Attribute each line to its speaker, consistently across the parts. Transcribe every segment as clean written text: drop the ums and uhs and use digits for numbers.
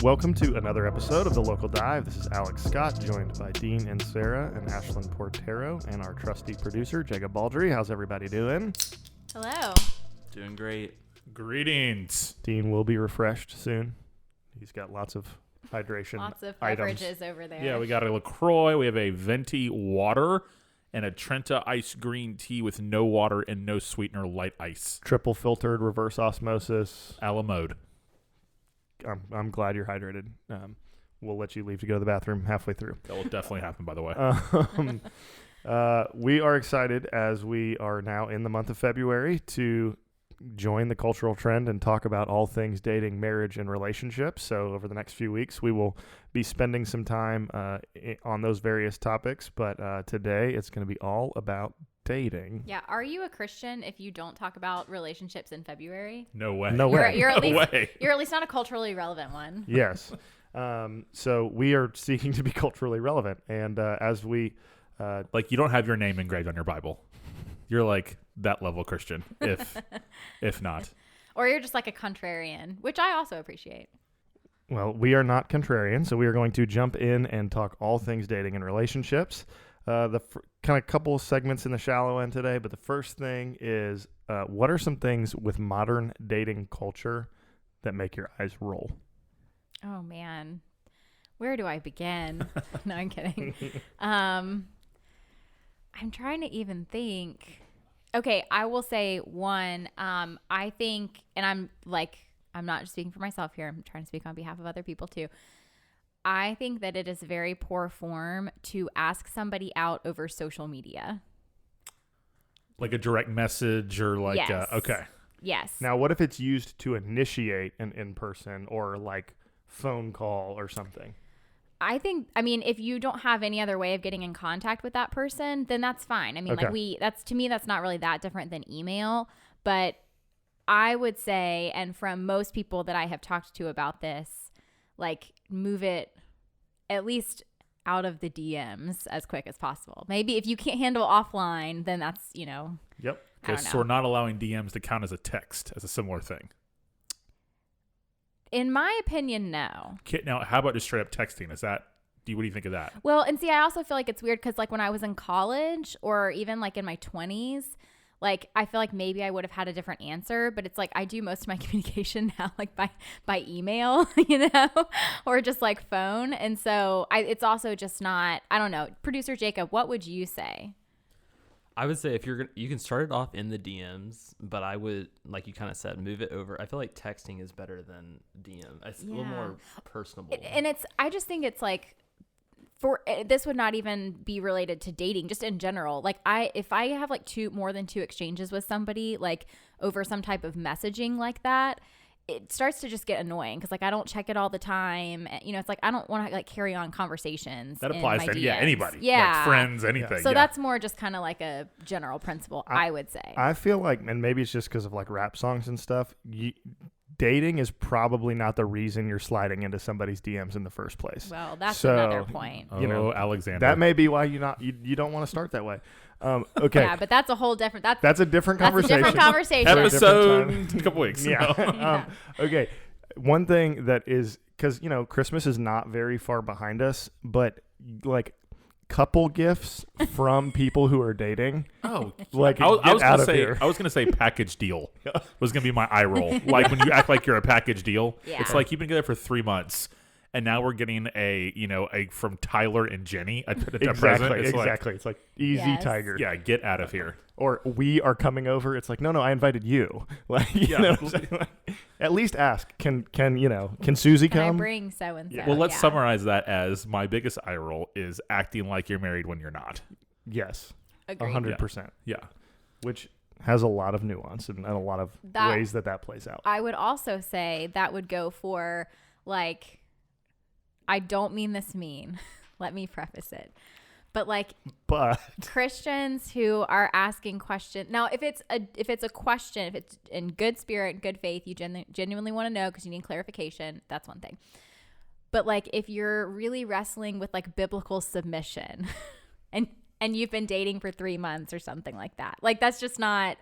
Speaker 1: Welcome to another episode of The Local Dive. This is Alex Scott, joined by Dean and Sarah and Ashlyn Portero and our trusty producer, Jacob Baldry. How's everybody doing?
Speaker 2: Hello.
Speaker 3: Doing great.
Speaker 4: Greetings.
Speaker 1: Dean will be refreshed soon. He's got lots of hydration
Speaker 2: Lots of
Speaker 1: items.
Speaker 2: beverages over there.
Speaker 4: Yeah, we got a LaCroix. We have a venti water and a Trenta ice green tea with no water and no sweetener, light ice.
Speaker 1: Triple filtered, reverse osmosis.
Speaker 4: A la mode.
Speaker 1: I'm glad you're hydrated. We'll let you leave to go to the bathroom halfway through.
Speaker 4: That will definitely happen, by the way.
Speaker 1: We are excited as we are now in the month of February to join the cultural trend and talk about all things dating, marriage, and relationships. So over the next few weeks, we will be spending some time on those various topics. But today, it's going to be all about dating.
Speaker 2: Yeah. Are you a Christian if you don't talk about relationships in February?
Speaker 4: No way.
Speaker 1: No way.
Speaker 2: You're at
Speaker 4: No
Speaker 2: least,
Speaker 4: way.
Speaker 2: You're at least not a culturally relevant one.
Speaker 1: Yes. So we are seeking to be culturally relevant. And as we...
Speaker 4: Like, you don't have your name engraved on your Bible. You're like that level Christian, if not.
Speaker 2: Or you're just like a contrarian, which I also appreciate.
Speaker 1: Well, we are not contrarian, so we are going to jump in and talk all things dating and relationships. The kind of couple of segments in the shallow end today, but the first thing is what are some things with modern dating culture that make your eyes roll?
Speaker 2: Oh, man. Where do I begin? No, I'm kidding. I'm trying to even think. Okay, I will say one. I think, and I'm not just speaking for myself here. I'm trying to speak on behalf of other people too. I think that it is very poor form to ask somebody out over social media.
Speaker 4: Like a direct message or like,
Speaker 2: Yes.
Speaker 4: Okay.
Speaker 2: Yes.
Speaker 1: Now, what if it's used to initiate an in-person or like phone call or something?
Speaker 2: I mean, if you don't have any other way of getting in contact with that person, then that's fine. I mean,
Speaker 1: Okay.
Speaker 2: to me, that's not really that different than email. But I would say, and from most people that I have talked to about this, like move it at least out of the DMs as quick as possible. Maybe if you can't handle offline, then that's,
Speaker 1: Yep.
Speaker 2: I don't
Speaker 4: Okay, so
Speaker 2: know.
Speaker 4: we're not allowing DMs to count as a text, as a similar thing.
Speaker 2: In my opinion, no.
Speaker 4: Now, how about just straight up texting? What do you think of that?
Speaker 2: Well, and see, I also feel like it's weird because like when I was in college or even like in my 20s, like I feel like maybe I would have had a different answer, but it's like I do most of my communication now like by email, or just like phone. And so it's also just not, I don't know. Producer Jacob, what would you say?
Speaker 3: I would say if you can start it off in the DMs, but I would, like you kind of said, move it over. I feel like texting is better than DM. It's a little more personable.
Speaker 2: And I just think it's like, this would not even be related to dating, just in general. Like if I have like more than two exchanges with somebody, like over some type of messaging like that, it starts to just get annoying because like I don't check it all the time. It's like I don't want to like carry on conversations.
Speaker 4: That applies
Speaker 2: in my
Speaker 4: to
Speaker 2: DMs.
Speaker 4: anybody.
Speaker 2: Yeah,
Speaker 4: Like friends, anything.
Speaker 2: So
Speaker 4: yeah.
Speaker 2: that's more just kind of like a general principle, I would say.
Speaker 1: I feel like, and maybe it's just because of like rap songs and stuff, dating is probably not the reason you're sliding into somebody's DMs in the first place.
Speaker 2: Well, that's
Speaker 1: So,
Speaker 2: another point.
Speaker 4: Oh, Alexander.
Speaker 1: That may be why you don't want to start that way. Okay.
Speaker 2: Yeah, but that's a whole different.
Speaker 1: That's a different
Speaker 2: That's a
Speaker 1: conversation.
Speaker 2: different conversation.
Speaker 4: Episode
Speaker 1: Different
Speaker 4: in a couple weeks.
Speaker 1: Yeah. Okay. One thing that is, because Christmas is not very far behind us, but like couple gifts from people who are dating.
Speaker 4: Oh,
Speaker 1: Like,
Speaker 4: I was
Speaker 1: get out
Speaker 4: gonna
Speaker 1: of
Speaker 4: say
Speaker 1: here.
Speaker 4: I was gonna say package deal was gonna be my eye roll. Like when you act like you're a package deal,
Speaker 2: Yeah.
Speaker 4: it's like you've been together for 3 months, and now we're getting a from Tyler and Jenny a present. It's
Speaker 1: Exactly. It's like easy
Speaker 2: Yes.
Speaker 1: Tiger.
Speaker 4: Like, yeah, get out of here.
Speaker 1: Or we are coming over. It's like, no, I invited you. Like, you know what I'm saying? Like, at least ask. Can Susie
Speaker 2: Can I
Speaker 1: come?
Speaker 2: bring so and so?
Speaker 4: Well, let's summarize that as my biggest eye roll is acting like you're married when you're not.
Speaker 1: Yes.
Speaker 2: Agreed.
Speaker 1: 100%.
Speaker 4: Yeah.
Speaker 1: Which has a lot of nuance and a lot of ways that plays out.
Speaker 2: I would also say that would go for like, I don't mean this mean. Let me preface it. But like Christians who are asking questions. Now, if it's a question, if it's in good spirit, good faith, you genuinely want to know because you need clarification, that's one thing. But like if you're really wrestling with like biblical submission and you've been dating for 3 months or something like that, like that's just not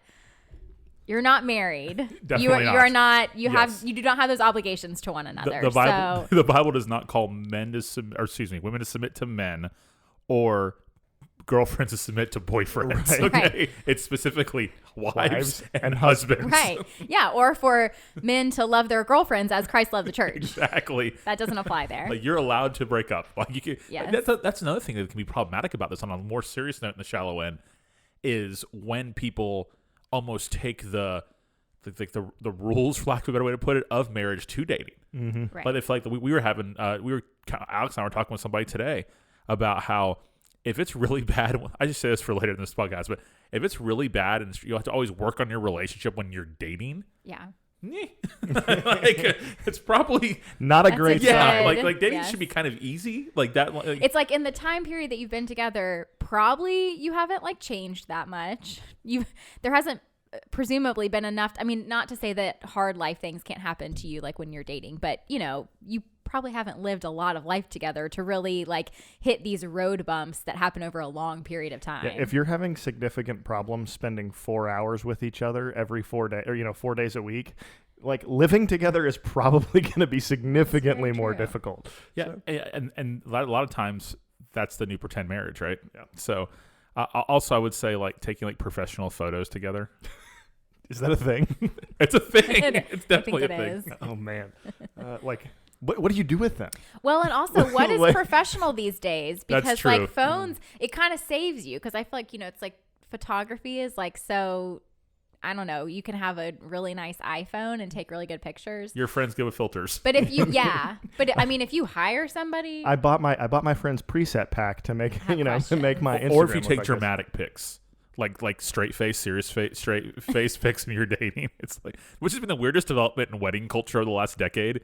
Speaker 2: You're not married.
Speaker 4: Definitely
Speaker 2: You are not. You
Speaker 4: Yes.
Speaker 2: You do not have those obligations to one another.
Speaker 4: The Bible,
Speaker 2: so
Speaker 4: the Bible does not call women to submit to men, or girlfriends to submit to boyfriends.
Speaker 1: Right.
Speaker 4: Okay,
Speaker 2: Right.
Speaker 4: it's specifically wives and
Speaker 1: and
Speaker 4: husbands.
Speaker 2: right, yeah, or for men to love their girlfriends as Christ loved the church.
Speaker 4: Exactly.
Speaker 2: That doesn't apply there.
Speaker 4: Like you're allowed to break up. Like you can.
Speaker 2: Yes.
Speaker 4: That's another thing that can be problematic about this. On a more serious note, in the shallow end, is when people almost take the rules, for lack of a better way to put it, of marriage to dating.
Speaker 1: Mm-hmm.
Speaker 2: Right.
Speaker 4: But if like we were having, Alex and I were talking with somebody today about how if it's really bad, I just say this for later in this podcast, but if it's really bad and you have to always work on your relationship when you're dating,
Speaker 2: Yeah.
Speaker 4: like it's probably
Speaker 1: Not a
Speaker 2: That's
Speaker 1: great
Speaker 2: a
Speaker 4: yeah,
Speaker 1: sign.
Speaker 2: good-
Speaker 4: like dating
Speaker 2: yes.
Speaker 4: should be kind of easy, like that. Like,
Speaker 2: It's like in the time period that you've been together, probably you haven't like changed that much. There hasn't presumably been enough. I mean, not to say that hard life things can't happen to you like when you're dating, but you probably haven't lived a lot of life together to really like hit these road bumps that happen over a long period of time.
Speaker 1: Yeah, if you're having significant problems spending 4 hours with each other every 4 days, or 4 days a week, like living together is probably going to be significantly
Speaker 2: Very
Speaker 1: more
Speaker 2: true.
Speaker 1: difficult.
Speaker 4: yeah, and a lot of times that's the new pretend marriage, right?
Speaker 1: Yeah.
Speaker 4: So also I would say like taking like professional photos together.
Speaker 1: Is that a thing?
Speaker 4: It's a thing.
Speaker 2: I
Speaker 4: It's
Speaker 2: think
Speaker 4: definitely
Speaker 2: it
Speaker 4: a thing.
Speaker 2: is.
Speaker 1: Oh man, like what do you do with them?
Speaker 2: Well, and also, what is
Speaker 1: Like-
Speaker 2: professional these days?
Speaker 4: That's
Speaker 2: Because
Speaker 4: true.
Speaker 2: like phones, it kind of saves you. Because I feel like it's like photography is like so. I don't know. You can have a really nice iPhone and take really good pictures.
Speaker 4: Your friends go with filters.
Speaker 2: But if you, but I mean, if you hire somebody,
Speaker 1: I bought my friend's preset pack to make
Speaker 2: Have
Speaker 1: to make my Instagram
Speaker 4: Or if you
Speaker 1: look
Speaker 4: take
Speaker 1: like this.
Speaker 4: dramatic pics, like straight face, serious face, straight face pics when you're dating. It's like, which has been the weirdest development in wedding culture over the last decade,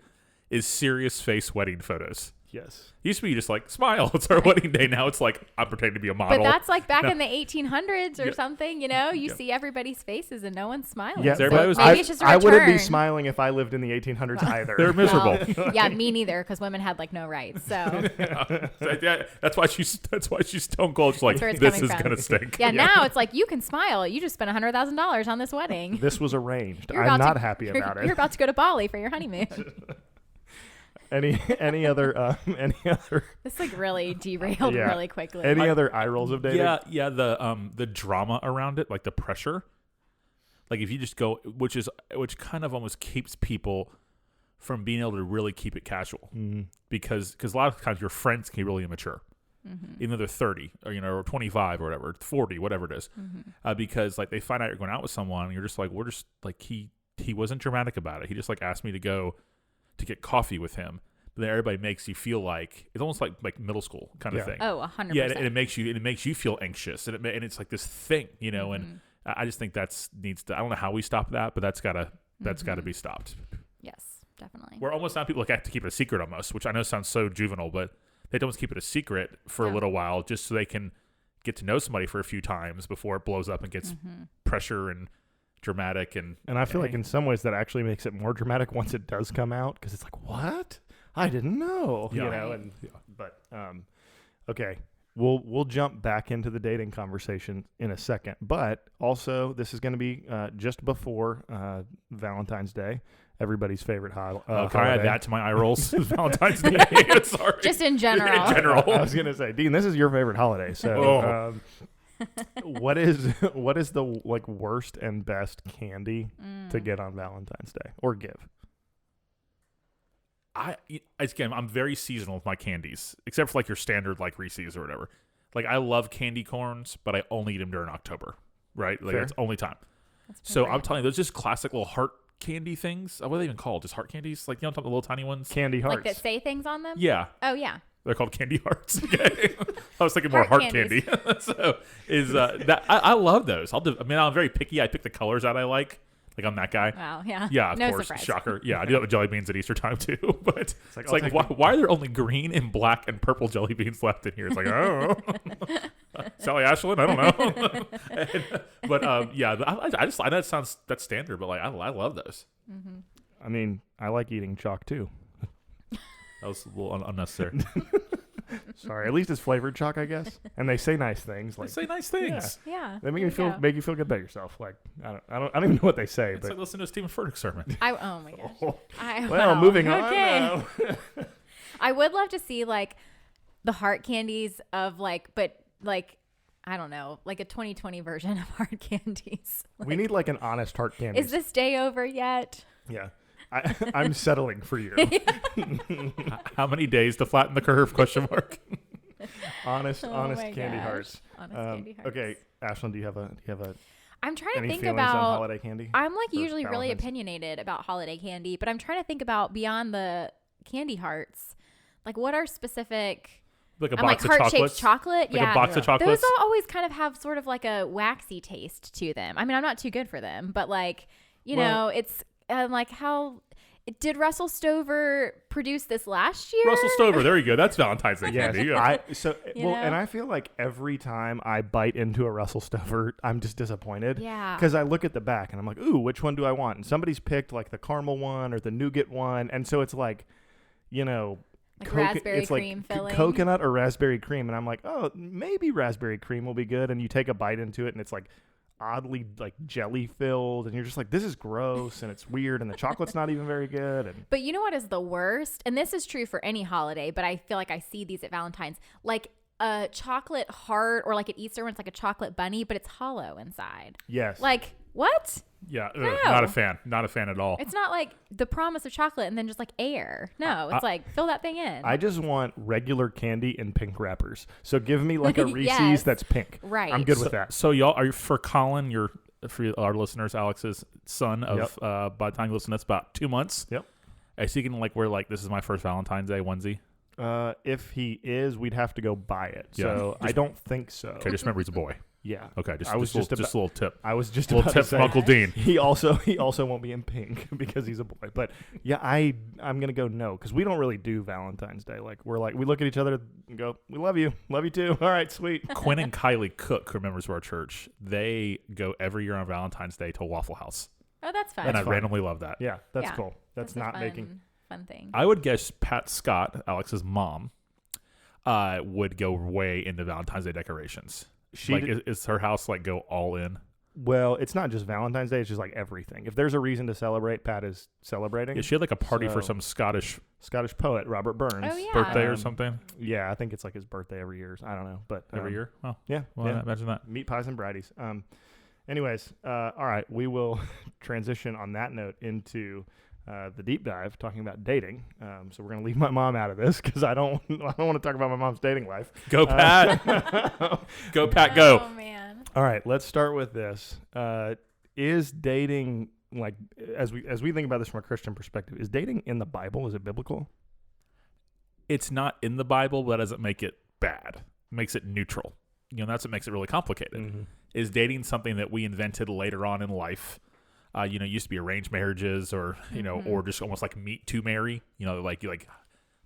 Speaker 4: is serious face wedding photos.
Speaker 1: Yes.
Speaker 4: Used to be just like, smile, it's our wedding day. Now it's like, I'm pretending to be a model.
Speaker 2: but that's like back
Speaker 4: No.
Speaker 2: in the 1800s or
Speaker 4: Yeah.
Speaker 2: something. You
Speaker 4: Yeah.
Speaker 2: see everybody's faces and no one's smiling.
Speaker 1: Yeah,
Speaker 2: So
Speaker 4: everybody was-
Speaker 2: maybe it's just a
Speaker 1: I wouldn't be
Speaker 2: return.
Speaker 1: smiling if I lived in the 1800s either.
Speaker 4: They're miserable.
Speaker 2: Well, yeah, me neither, because women had like no rights. So
Speaker 4: Yeah, that's why she's stone cold. She's like,
Speaker 2: That's where it's
Speaker 4: this
Speaker 2: coming
Speaker 4: is
Speaker 2: from.
Speaker 4: gonna stink.
Speaker 2: yeah, now it's like you can smile. You just spent $100,000 on this wedding.
Speaker 1: This was arranged.
Speaker 2: You're
Speaker 1: I'm
Speaker 2: about
Speaker 1: not
Speaker 2: to-
Speaker 1: happy about
Speaker 2: You're
Speaker 1: it.
Speaker 2: about to go to Bali for your honeymoon.
Speaker 1: Any other
Speaker 2: This like really derailed
Speaker 1: Yeah.
Speaker 2: really quickly.
Speaker 1: any other eye rolls of dating?
Speaker 4: Yeah, the drama around it, like the pressure. Like if you just go, which kind of almost keeps people from being able to really keep it casual, because a lot of times your friends can be really immature, even though they're 30 or or 25 or whatever, 40, whatever it is, because like they find out you're going out with someone and you're just like, we're just like he wasn't dramatic about it. He just like asked me to go to get coffee with him. But then everybody makes you feel like it's almost like middle school kind of
Speaker 1: Yeah.
Speaker 4: thing.
Speaker 2: Oh, 100%.
Speaker 4: Yeah, and it makes you feel anxious, and it's like this thing, and I just think that's needs to. I don't know how we stop that, but that's gotta be stopped.
Speaker 2: Yes, definitely.
Speaker 4: Where almost now people have to keep it a secret almost, which I know sounds so juvenile, but they don't keep it a secret for a
Speaker 2: Yeah.
Speaker 4: little while just so they can get to know somebody for a few times before it blows up and gets pressure and dramatic and
Speaker 1: And I feel like in some ways that actually makes it more dramatic once it does come out, because it's like, what? I didn't know.
Speaker 4: Yeah.
Speaker 2: Right.
Speaker 1: And but okay. We'll jump back into the dating conversation in a second, but also this is going to be just before Valentine's Day, everybody's favorite
Speaker 4: can I
Speaker 1: holiday.
Speaker 4: add that to my eye rolls? Valentine's Day. Sorry.
Speaker 2: Just in general.
Speaker 4: In general.
Speaker 1: I was going to say, Dean, this is your favorite holiday. So, what is the like worst and best candy to get on Valentine's Day or give?
Speaker 4: I'm very seasonal with my candies, except for like your standard like Reese's or whatever. Like I love candy corns, but I only eat them during October, right? Like
Speaker 1: Fair.
Speaker 4: that's only time.
Speaker 2: That's
Speaker 4: So
Speaker 2: right.
Speaker 4: I'm telling you, those just classic little heart candy things. What are they even called? Just heart candies? Like, the little tiny ones?
Speaker 1: Candy hearts.
Speaker 2: like that say things on them.
Speaker 4: Yeah.
Speaker 2: Oh yeah.
Speaker 4: They're called candy hearts. Okay. I was thinking more
Speaker 2: Heart
Speaker 4: heart candy. So that I love those. I'm very picky. I pick the colors out I like. Like I'm that guy.
Speaker 2: Wow. Yeah.
Speaker 4: Yeah, of
Speaker 2: no
Speaker 4: course.
Speaker 2: surprise.
Speaker 4: Shocker. Yeah, I do that with jelly beans at Easter time too. But it's
Speaker 1: like,
Speaker 4: like,
Speaker 1: I'll take
Speaker 4: why are there only green and black and purple jelly beans left in here? It's like, oh, Sally Ashland, I don't know. But yeah, I know that's standard, but like I love those.
Speaker 1: I mean, I like eating chalk too.
Speaker 4: That was a little unnecessary.
Speaker 1: Sorry, at least it's flavored chalk, I guess. And they say nice things.
Speaker 4: They
Speaker 1: Like
Speaker 4: say nice things.
Speaker 2: Yeah.
Speaker 1: they make you feel good about yourself. Like I don't even know what they say.
Speaker 4: It's
Speaker 1: But
Speaker 4: like listening to a Stephen Furtick sermon.
Speaker 2: Oh my gosh.
Speaker 1: well, moving on.
Speaker 2: Okay. I would love to see like the heart candies of but I don't know, like a 2020 version of heart candies.
Speaker 1: We need like an honest heart candy.
Speaker 2: Is this day over yet?
Speaker 1: Yeah. I'm settling for you.
Speaker 4: How many days to flatten the curve? Question mark.
Speaker 1: honest
Speaker 2: my
Speaker 1: candy
Speaker 2: gosh.
Speaker 1: hearts.
Speaker 2: Honest candy hearts.
Speaker 1: Okay, Ashlyn, do you have a
Speaker 2: I'm trying to
Speaker 1: any
Speaker 2: think
Speaker 1: feelings
Speaker 2: about
Speaker 1: on holiday candy?
Speaker 2: I'm like
Speaker 1: for
Speaker 2: usually really
Speaker 1: Valentine's?
Speaker 2: opinionated about holiday candy, but I'm trying to think about beyond the candy hearts. Like what are specific
Speaker 4: Like a
Speaker 2: I'm like
Speaker 4: box of
Speaker 2: heart-shaped
Speaker 4: chocolates.
Speaker 2: chocolate.
Speaker 4: Like
Speaker 2: Yeah.
Speaker 4: a box of
Speaker 1: Yeah.
Speaker 4: chocolates.
Speaker 2: Those always kind of have sort of like a waxy taste to them. I mean, I'm not too good for them, but like, you
Speaker 1: Well-
Speaker 2: know, it's like how did Russell Stover produce this last year?
Speaker 4: Russell Stover. There you go. That's Valentine's Day
Speaker 1: Yes,
Speaker 4: candy. Yeah.
Speaker 2: You know?
Speaker 1: and I feel like every time I bite into a Russell Stover, I'm just disappointed.
Speaker 2: Yeah.
Speaker 1: Because I look at the back and I'm like, ooh, which one do I want? And somebody's picked like the caramel one or the nougat one, and so it's like, you know,
Speaker 2: Like raspberry
Speaker 1: it's like
Speaker 2: cream filling.
Speaker 1: coconut or raspberry cream, and I'm like, oh, maybe raspberry cream will be good. And you take a bite into it, and it's like oddly like jelly filled, and you're just like, this is gross and it's weird, and the chocolate's not even very good. And
Speaker 2: But you know what is the worst? And this is true for any holiday, but I feel like I see these at Valentine's. Like a chocolate heart or like at Easter when it's like a chocolate bunny, but it's hollow inside.
Speaker 1: yes,
Speaker 2: Like, what?
Speaker 4: Yeah.
Speaker 2: No.
Speaker 4: Not a fan. Not a fan at all.
Speaker 2: It's not like the promise of chocolate and then just like air. No, it's like fill that thing in.
Speaker 1: I just want regular candy in pink wrappers. So give me like a Reese's
Speaker 2: Yes.
Speaker 1: that's pink.
Speaker 2: Right.
Speaker 1: I'm good
Speaker 4: So,
Speaker 1: with that.
Speaker 4: so y'all are you for Colin? For our listeners, Alex's son of by the time you listen, that's about 2 months.
Speaker 1: Yep.
Speaker 4: Is he gonna like wear like this is my first Valentine's Day onesie?
Speaker 1: If he is, we'd have to go buy it.
Speaker 4: Yeah.
Speaker 1: So I don't think so.
Speaker 4: Okay, just remember he's a boy.
Speaker 1: Yeah.
Speaker 4: Okay, just
Speaker 1: I was
Speaker 4: just,
Speaker 1: just
Speaker 4: a little tip.
Speaker 1: I was just
Speaker 4: A little
Speaker 1: about
Speaker 4: tip
Speaker 1: to
Speaker 4: from
Speaker 1: say,
Speaker 4: Uncle Dean.
Speaker 1: He also won't be in pink because he's a boy. But yeah, I'm gonna go no because we don't really do Valentine's Day. Like we look at each other and go, we love you too. All right, sweet.
Speaker 4: Quinn and Kylie Cook, who are members of our church, they go every year on Valentine's Day to Waffle House,
Speaker 2: Oh, that's fun.
Speaker 4: and I
Speaker 1: fun.
Speaker 4: randomly love that.
Speaker 1: Yeah, that's
Speaker 2: Yeah.
Speaker 1: cool. That's not making.
Speaker 2: fun thing.
Speaker 4: I would guess Pat Scott, Alex's mom, would go way into Valentine's Day decorations.
Speaker 1: She
Speaker 4: Like,
Speaker 1: did-
Speaker 4: is her house like go all in?
Speaker 1: Well, it's not just Valentine's Day. It's just like everything. If there's a reason to celebrate, Pat is celebrating.
Speaker 4: Yeah, she had like a party for
Speaker 1: So-
Speaker 4: some Scottish
Speaker 1: Scottish poet Robert Burns.
Speaker 2: Oh, yeah.
Speaker 4: birthday or
Speaker 1: Um,
Speaker 4: something
Speaker 1: Yeah, I think it's like his birthday every year. I don't know, but
Speaker 4: every year. Oh,
Speaker 1: Yeah,
Speaker 4: well,
Speaker 1: yeah.
Speaker 4: imagine that.
Speaker 1: Meat pies and brighties. Anyways, all right, we will transition on that note into the deep dive, talking about dating. So we're gonna leave my mom out of this because I don't want to talk about my mom's dating life.
Speaker 4: Go Pat, go Pat, go.
Speaker 2: Oh man.
Speaker 1: All right, let's start with this. Is dating, like, as we think about this from a Christian perspective, is dating in the Bible? Is it biblical?
Speaker 4: It's not in the Bible, but that doesn't make it bad. It makes it neutral. That's what makes it really complicated. Is dating something that we invented later on in life? Used to be arranged marriages, or or just almost like meet to marry.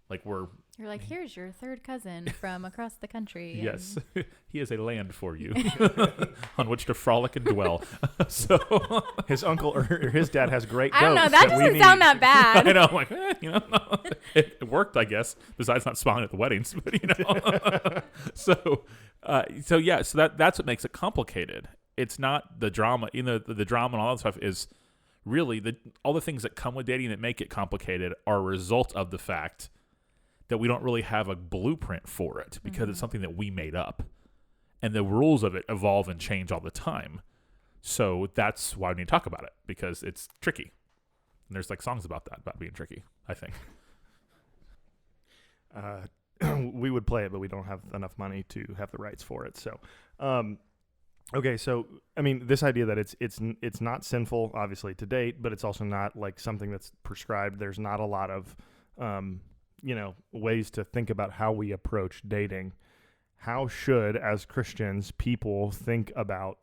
Speaker 4: Like we're
Speaker 2: You're like, here's your third cousin from across the country.
Speaker 4: yes, he has a land for you on which to frolic and dwell. So
Speaker 1: His uncle or his dad has great goats.
Speaker 2: I don't know. That
Speaker 1: we
Speaker 2: doesn't
Speaker 1: need.
Speaker 2: sound that bad.
Speaker 4: I know, I'm like, it worked, I guess. Besides not smiling at the weddings, but so that's what makes it complicated. It's not the drama. The drama and all that stuff is really all the things that come with dating that make it complicated are a result of the fact that we don't really have a blueprint for it because it's something that we made up, and the rules of it evolve and change all the time. So that's why we need to talk about it, because it's tricky. And there's like songs about that, about being tricky, I think.
Speaker 1: We would play it, but we don't have enough money to have the rights for it. So, okay. So, I mean, this idea that it's not sinful, obviously, to date, but it's also not like something that's prescribed. There's not a lot of, ways to think about how we approach dating. How should, as Christians, people think about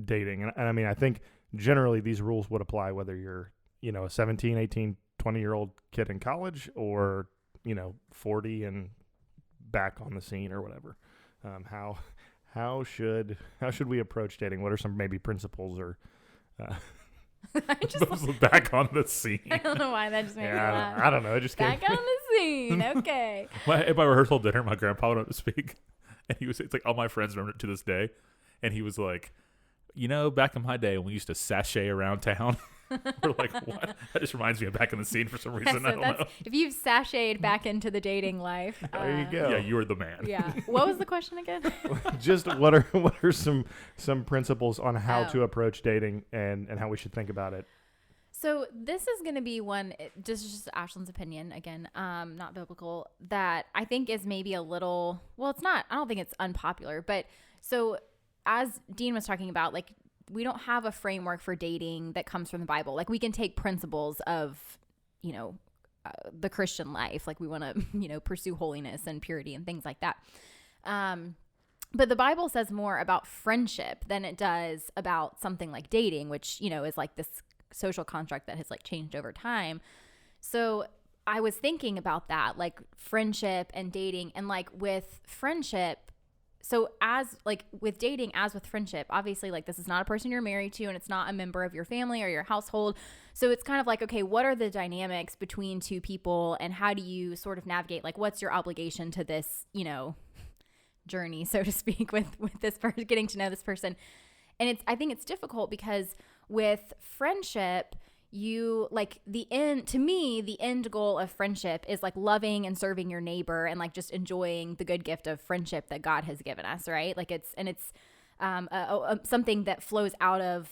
Speaker 1: dating? And I mean, I think generally these rules would apply whether you're, a 17, 18, 20-year-old kid in college or, 40 and back on the scene or whatever. How should we approach dating? What are some maybe principles or
Speaker 2: I just
Speaker 4: Back on the scene.
Speaker 2: I don't know why that just made me laugh.
Speaker 1: I don't know. It just
Speaker 2: Back
Speaker 1: came.
Speaker 2: on the 15. Okay.
Speaker 4: At my rehearsal dinner, my grandpa went up to speak, and it's like all my friends remember it to this day, and he was like, back in my day when we used to sashay around town. We're like, what? That just reminds me of back in the scene for some reason.
Speaker 2: So
Speaker 4: I don't know.
Speaker 2: if you've sashayed back into the dating life,
Speaker 1: there you go.
Speaker 4: Yeah, you were the man.
Speaker 2: Yeah. What was the question again?
Speaker 1: Just what are some principles on how to approach dating and how we should think about it?
Speaker 2: So this is going to be one, just Ashlyn's opinion, again, not biblical, that I think is maybe a little, well, it's not, I don't think it's unpopular, but so as Dean was talking about, like, we don't have a framework for dating that comes from the Bible. Like, we can take principles of, the Christian life. Like, we want to, pursue holiness and purity and things like that. But the Bible says more about friendship than it does about something like dating, which, is like this social construct that has like changed over time. So I was thinking about that, like friendship and dating, and like with friendship, so as like with dating, as with friendship, obviously like this is not a person you're married to and it's not a member of your family or your household. So it's kind of like, okay, what are the dynamics between two people and how do you sort of navigate, like what's your obligation to this, journey, so to speak, with this person, getting to know this person. And I think it's difficult because with friendship, you like the end goal of friendship is like loving and serving your neighbor and like just enjoying the good gift of friendship that God has given us, right? Like it's something that flows out of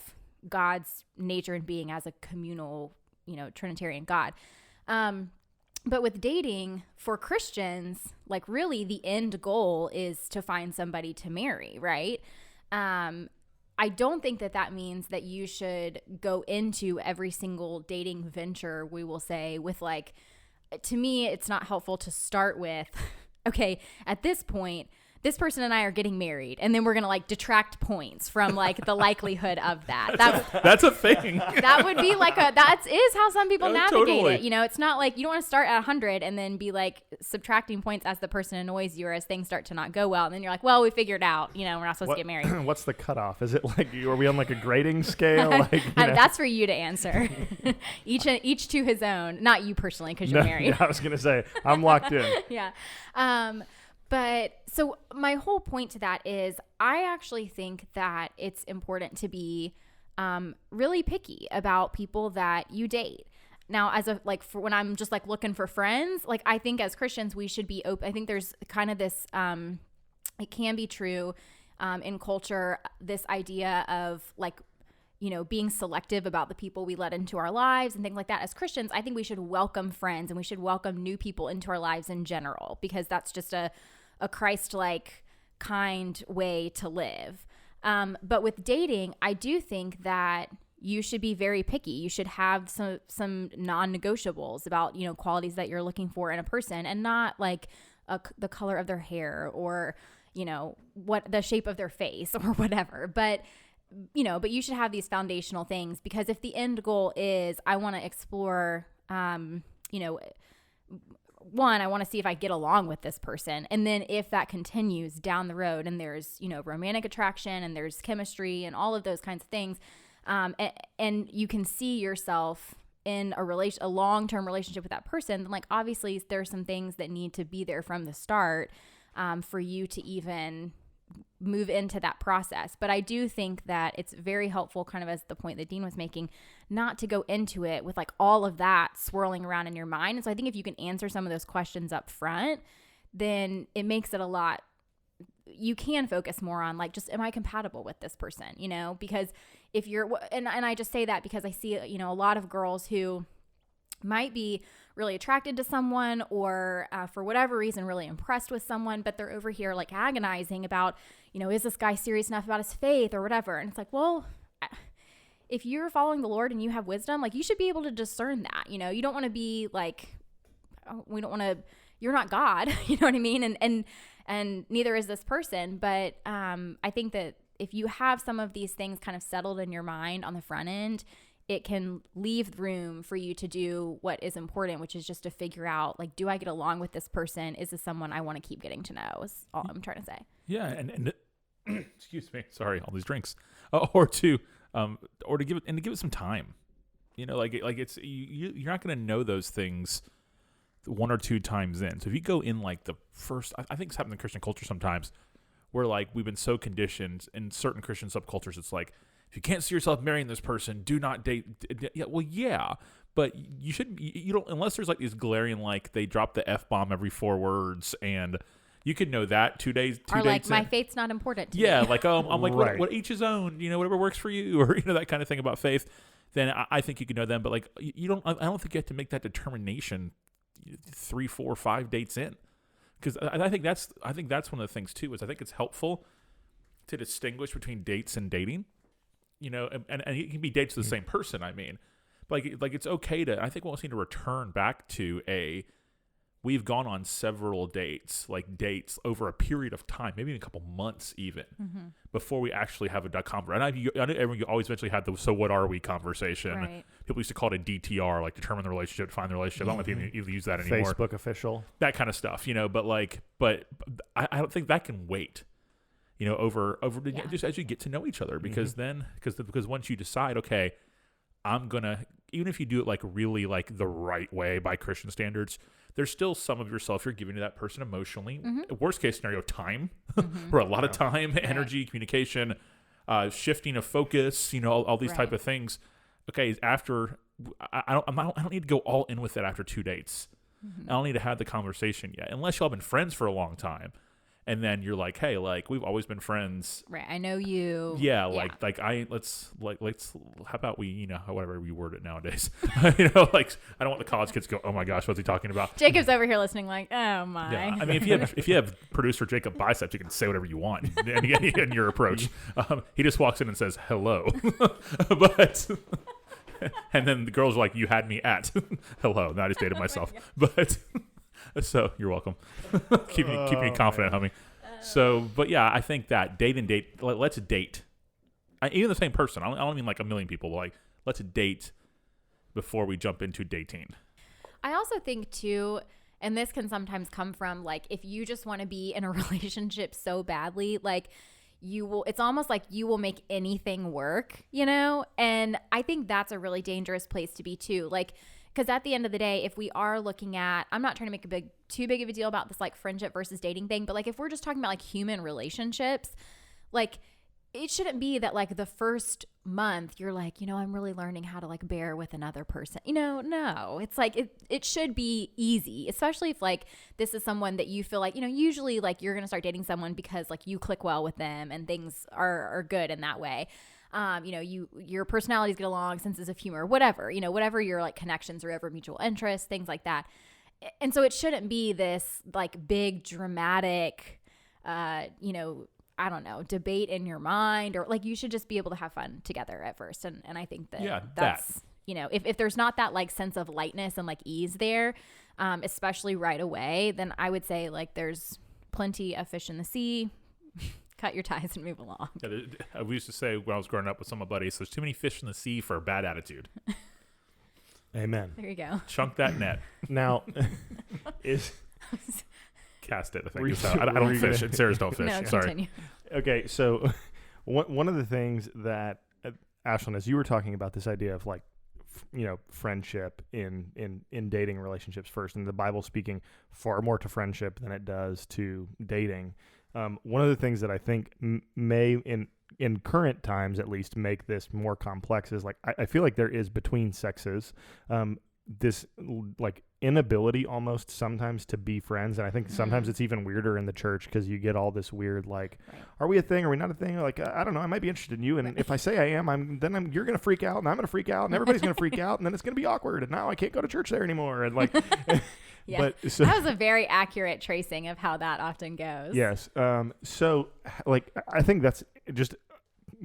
Speaker 2: God's nature and being as a communal, Trinitarian God. But with dating for Christians, like really the end goal is to find somebody to marry, right? I don't think that means that you should go into every single dating venture, we will say, with like, to me, it's not helpful to start with, okay, at this point, this person and I are getting married, and then we're going to like detract points from like the likelihood of that.
Speaker 4: That's a thing.
Speaker 2: That would be like that is how some people navigate
Speaker 4: totally.
Speaker 2: it. It's not like you don't want to start at 100 and then be like subtracting points as the person annoys you or as things start to not go well. And then you're like, well, we figured out, we're not supposed to get married.
Speaker 1: What's the cutoff? Is it like, are we on like a grading scale? Like,
Speaker 2: that's for you to answer. each to his own. Not you personally, because you're married.
Speaker 1: Yeah, I was going to say, I'm locked in.
Speaker 2: Yeah. But so my whole point to that is I actually think that it's important to be really picky about people that you date. Now, for when I'm just like looking for friends, like I think as Christians, we should be open. I think there's kind of this, it can be true in culture, this idea of like, being selective about the people we let into our lives and things like that. As Christians, I think we should welcome friends and we should welcome new people into our lives in general, because that's just a Christ-like kind way to live. But with dating, I do think that you should be very picky. You should have some non-negotiables about, qualities that you're looking for in a person, and not like the color of their hair or, what the shape of their face or whatever. But you should have these foundational things, because if the end goal is I want to explore, one, I want to see if I get along with this person. And then if that continues down the road and there's, romantic attraction and there's chemistry and all of those kinds of things, and you can see yourself in a long-term relationship with that person, then like obviously there's some things that need to be there from the start for you to even move into that process. But I do think that it's very helpful, kind of as the point that Dean was making, not to go into it with like all of that swirling around in your mind. And so I think if you can answer some of those questions up front, then it makes it you can focus more on like, just, am I compatible with this person? Because if you're, and I just say that because I see, a lot of girls who might be really attracted to someone or for whatever reason really impressed with someone, but they're over here like agonizing about, is this guy serious enough about his faith or whatever? And it's like, well, if you're following the Lord and you have wisdom, like you should be able to discern that. You don't want to be like, you're not God, you know what I mean? And neither is this person. But I think that if you have some of these things kind of settled in your mind on the front end, it can leave room for you to do what is important, which is just to figure out, like, do I get along with this person? Is this someone I want to keep getting to know, is all I'm trying to say.
Speaker 4: Yeah. And excuse me. Sorry, all these drinks. Or to give it some time. Like it's, you're not going to know those things 1 or 2 times in. So if you go in like the first, I think it's happened in Christian culture sometimes, where like we've been so conditioned in certain Christian subcultures, it's like, if you can't see yourself marrying this person, do not date. Yeah, well, yeah, but you shouldn't. You don't, unless there's like these glaring, like they drop the F-bomb every 4 words, and you could know that 2 days.
Speaker 2: Or like my faith's not important to me.
Speaker 4: Yeah, like I'm like
Speaker 1: Right.
Speaker 4: what each his own. Whatever works for you, or that kind of thing about faith. Then I think you could know them, but like you don't. I don't think you have to make that determination 3, 4, 5 dates in, because I think that's one of the things too. Is I think it's helpful to distinguish between dates and dating. And it can be dates to the same person. I mean, but like it's okay to. I think we'll need to return back to we've gone on several dates over a period of time, maybe even a couple months even, before we actually have a conversation. I know everyone always eventually had the "so what are we" conversation.
Speaker 2: Right.
Speaker 4: People used to call it a DTR, like determine the relationship, define the relationship. I don't know if people use that anymore.
Speaker 1: Facebook official.
Speaker 4: That kind of stuff, but I don't think that can wait. Over just as you get to know each other, because then because once you decide, okay, I'm gonna, even if you do it like really like the right way by Christian standards, there's still some of yourself you're giving to that person emotionally. Worst case scenario, time, or a lot of time, energy, communication, shifting of focus, all these type of things. Okay, after I don't need to go all in with it after 2 dates. I don't need to have the conversation yet, unless y'all been friends for a long time. And then you're like, hey, like we've always been friends.
Speaker 2: Right. I know you.
Speaker 4: Yeah. Let's how about we, whatever we word it nowadays, like I don't want the college kids to go, oh my gosh, what's he talking about?
Speaker 2: Jacob's over here listening like, oh my.
Speaker 4: Yeah. I mean, if you have producer Jacob Biceps, you can say whatever you want in your approach. He just walks in and says, hello. But, and then the girls are like, you had me at hello. Now I just dated myself, but so you're welcome. keep me confident, homie. So, but yeah, I think that date. Let's date. Even the same person. I don't mean like a million people. But like, let's date before we jump into dating.
Speaker 2: I also think too, and this can sometimes come from like if you just want to be in a relationship so badly, like it's almost like you will make anything work, And I think that's a really dangerous place to be too. Like, because at the end of the day, if we are looking at, I'm not trying to make too big of a deal about this like friendship versus dating thing, but like if we're just talking about like human relationships, like it shouldn't be that like the first month you're like, I'm really learning how to like bear with another person. No, it's like it should be easy, especially if like this is someone that you feel like, usually like you're going to start dating someone because like you click well with them and things are good in that way. Your personalities get along, senses of humor, whatever your like connections or ever mutual interests, things like that. And so it shouldn't be this like big dramatic, I don't know, debate in your mind, or like you should just be able to have fun together at first. And I think that's, if there's not that like sense of lightness and like ease there, especially right away, then I would say like there's plenty of fish in the sea. Cut your ties and move along.
Speaker 4: Yeah, we used to say when I was growing up with some of my buddies, there's too many fish in the sea for a bad attitude.
Speaker 1: Amen.
Speaker 2: There you go.
Speaker 4: Chunk that net.
Speaker 1: Now,
Speaker 4: cast it. I think I don't fish. And Sarah's don't fish.
Speaker 2: No,
Speaker 4: sorry.
Speaker 2: continue.
Speaker 1: Okay, so one of the things that Ashlyn, as you were talking about this idea of like, friendship in dating relationships first, and the Bible speaking far more to friendship than it does to dating. One of the things that I think may, in current times at least, make this more complex is like I feel like there is between sexes this like inability almost sometimes to be friends, and I think sometimes it's even weirder in the church because you get all this weird like, are we a thing? Are we not a thing? Or like I don't know. I might be interested in you, and if I say I am, you're gonna freak out, and I'm gonna freak out, and everybody's gonna freak out, and then it's gonna be awkward, and now I can't go to church there anymore, and like.
Speaker 2: Yeah, but, so, that was a very accurate tracing of how that often goes.
Speaker 1: Yes. So, like, I think that's just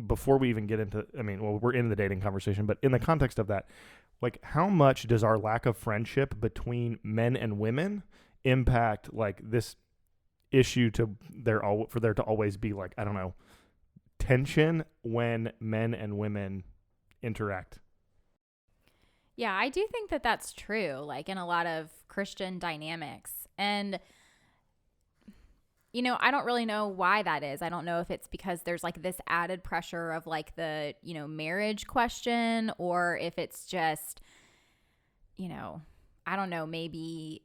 Speaker 1: before we even get into, we're in the dating conversation, but in the context of that, like, how much does our lack of friendship between men and women impact, like, this issue for there to always be, like, I don't know, tension when men and women interact?
Speaker 2: Yeah, I do think that that's true, like in a lot of Christian dynamics. And, I don't really know why that is. I don't know if it's because there's like this added pressure of like the, marriage question, or if it's just, I don't know, maybe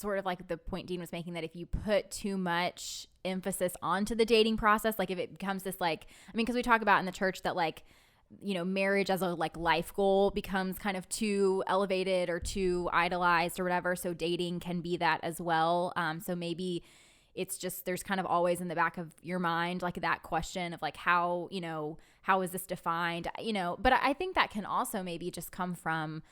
Speaker 2: sort of like the point Dean was making, that if you put too much emphasis onto the dating process, like if it becomes this like, I mean, because we talk about in the church that like, you know, marriage as a like life goal becomes kind of too elevated or too idolized or whatever. So dating can be that as well. So maybe it's just, there's kind of always in the back of your mind, like that question of like, how, you know, how is this defined, you know, but I think that can also maybe just come from,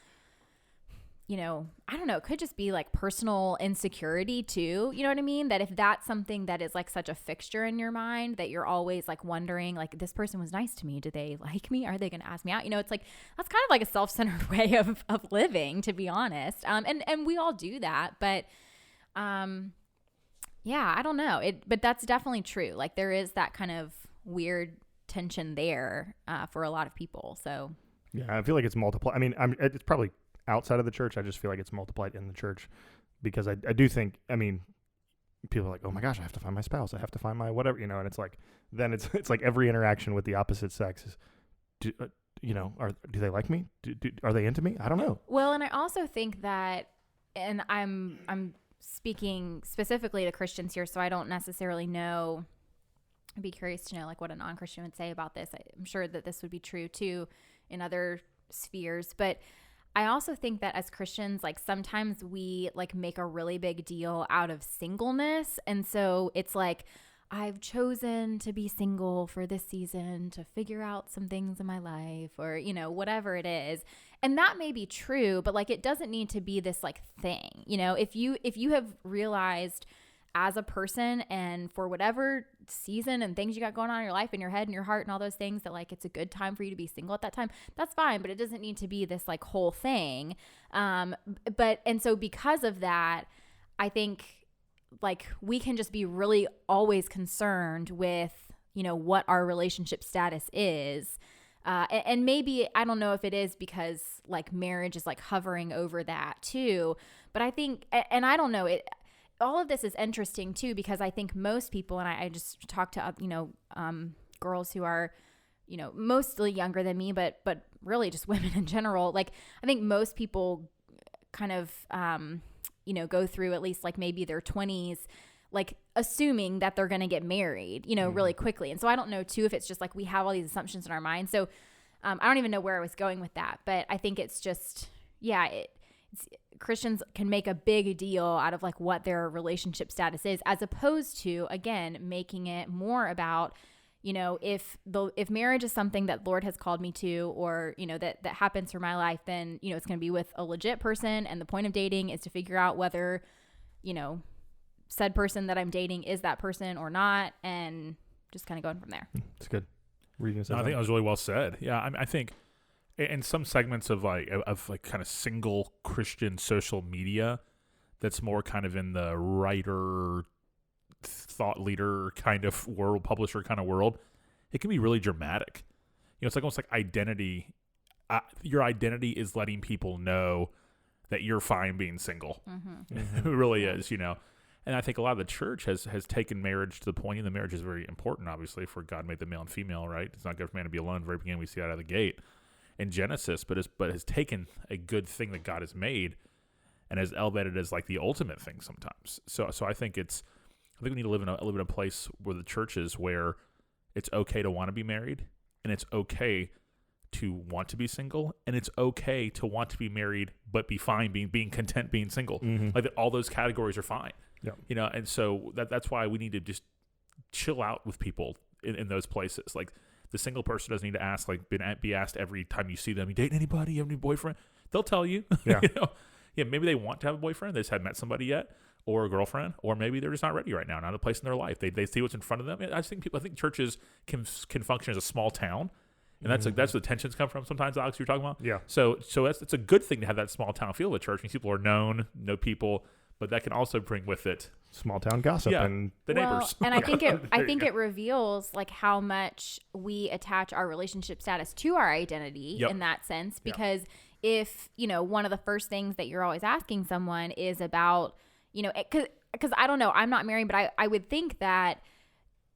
Speaker 2: you know, I don't know, it could just be like personal insecurity too. You know what I mean? That if that's something that is like such a fixture in your mind, that you're always like wondering, like, this person was nice to me. Do they like me? Are they going to ask me out? You know, it's like, that's kind of like a self-centered way of living, to be honest. And we all do that, but, yeah, I don't know. But that's definitely true. Like there is that kind of weird tension there, for a lot of people. So
Speaker 1: yeah, I feel like it's multiplied. I mean, it's probably outside of the church. I just feel like it's multiplied in the church, because I do think, I mean, people are like, oh my gosh, I have to find my spouse, I have to find my whatever, you know, and it's like, then it's like every interaction with the opposite sex is, you know, do they like me? Are they into me? I don't know.
Speaker 2: Well, and I also think that, and I'm speaking specifically to Christians here, so I don't necessarily know. I'd be curious to know like what a non-Christian would say about this. I'm sure that this would be true too in other spheres, but I also think that as Christians, like sometimes we like make a really big deal out of singleness. And so it's like, I've chosen to be single for this season to figure out some things in my life, or, you know, whatever it is. And that may be true, but like, it doesn't need to be this like thing, you know, if you have realized as a person, and for whatever season and things you got going on in your life and your head and your heart and all those things, that like it's a good time for you to be single at that time, that's fine, but it doesn't need to be this like whole thing. And so because of that, I think like we can just be really always concerned with, you know, what our relationship status is. And maybe, I don't know if it is because like marriage is like hovering over that too, but I think, and I don't know, all of this is interesting too, because I think most people, and I just talked to, you know, girls who are, you know, mostly younger than me, but really just women in general. Like, I think most people kind of, you know, go through at least like maybe their 20s, like assuming that they're going to get married, you know, really quickly. And so I don't know too, if it's just like we have all these assumptions in our mind. So I don't even know where I was going with that, but I think it's just, yeah, Christians can make a big deal out of like what their relationship status is, as opposed to, again, making it more about, you know, if marriage is something that Lord has called me to, or, you know, that happens for my life, then, you know, it's going to be with a legit person. And the point of dating is to figure out whether, you know, said person that I'm dating is that person or not, and just kind of going from there.
Speaker 1: It's good.
Speaker 4: No, I think that was really well said. Yeah, I think in some segments of like kind of single Christian social media, that's more kind of in the writer, thought leader kind of world, publisher kind of world, it can be really dramatic. You know, it's like almost like identity. Your identity is letting people know that you're fine being single. Mm-hmm. It really is, you know. And I think a lot of the church has taken marriage to the point, and the marriage is very important, obviously, for God made the male and female, right? It's not good for man to be alone. At the very beginning, we see that out of the gate in Genesis, but has taken a good thing that God has made and has elevated it as like the ultimate thing sometimes. So I think we need to live in a place where the church is, where it's okay to want to be married, and it's okay to want to be single, and it's okay to want to be married but be fine being content being single. Mm-hmm. Like all those categories are fine. Yeah. You know, and so that's why we need to just chill out with people in those places. Like the single person doesn't need to ask, like be asked every time you see them, you dating anybody? You have any boyfriend? They'll tell you. Yeah. You know? Yeah, maybe they want to have a boyfriend, they just haven't met somebody yet, or a girlfriend, or maybe they're just not ready right now, not a place in their life. They see what's in front of them. I think churches can function as a small town. And that's where the tensions come from sometimes, Alex, you're talking about. Yeah. So it's a good thing to have that small town feel of a church. Because people are know people, but that can also bring with it
Speaker 1: small town gossip and
Speaker 4: the neighbors.
Speaker 2: And I think it reveals like how much we attach our relationship status to our identity in that sense. Because if, you know, one of the first things that you're always asking someone is about, you know, because I don't know, I'm not married, but I would think that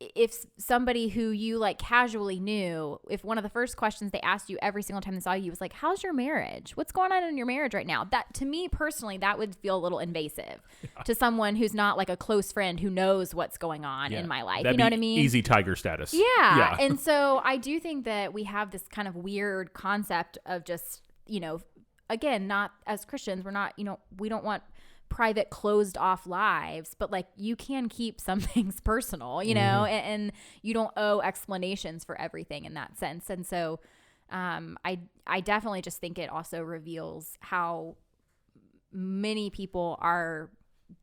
Speaker 2: if somebody who you like casually knew, if one of the first questions they asked you every single time they saw you was like, how's your marriage? What's going on in your marriage right now? That, to me personally, that would feel a little invasive to someone who's not like a close friend who knows what's going on in my life.
Speaker 4: That'd
Speaker 2: you know what I mean?
Speaker 4: Easy tiger status.
Speaker 2: Yeah. And so I do think that we have this kind of weird concept of just, again, not as Christians, we're not, we don't want private closed off lives, but like you can keep some things personal, and you don't owe explanations for everything in that sense. And so I definitely just think it also reveals how many people are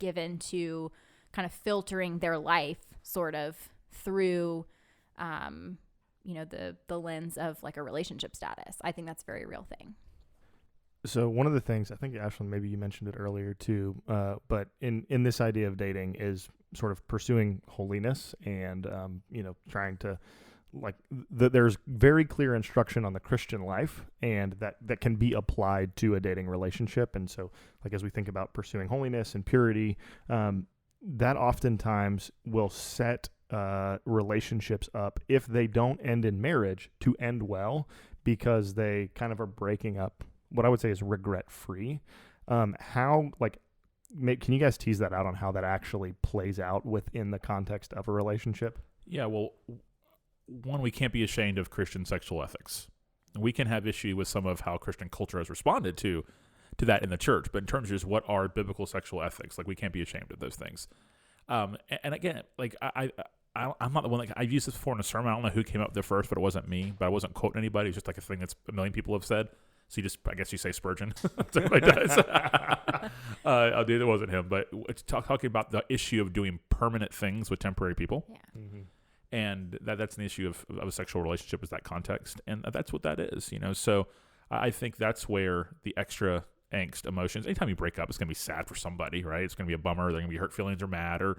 Speaker 2: given to kind of filtering their life sort of through the lens of like a relationship status. I think that's a very real thing.
Speaker 1: So one of the things, I think, Ashlyn, maybe you mentioned it earlier too, but in this idea of dating is sort of pursuing holiness and, trying to, like, there's very clear instruction on the Christian life, and that can be applied to a dating relationship. And so, like, as we think about pursuing holiness and purity, that oftentimes will set relationships up, if they don't end in marriage, to end well, because they kind of are breaking up what I would say is regret free. Can you guys tease that out on how that actually plays out within the context of a relationship?
Speaker 4: Yeah, well, one, we can't be ashamed of Christian sexual ethics. We can have issue with some of how Christian culture has responded to that in the church, but in terms of just what are biblical sexual ethics, like, we can't be ashamed of those things. And again, like, I'm not the one, like, I've used this before in a sermon. I don't know who came up there first, but it wasn't me, but I wasn't quoting anybody. It's just like a thing that's a million people have said. So I guess you say Spurgeon. That's what everybody does. It wasn't him, but it's talking about the issue of doing permanent things with temporary people.
Speaker 2: Yeah.
Speaker 1: Mm-hmm.
Speaker 4: And that's an issue of a sexual relationship, is that context. And that's what that is, So I think that's where the extra angst, emotions, anytime you break up, it's going to be sad for somebody, right? It's going to be a bummer. They're going to be hurt feelings or mad, or,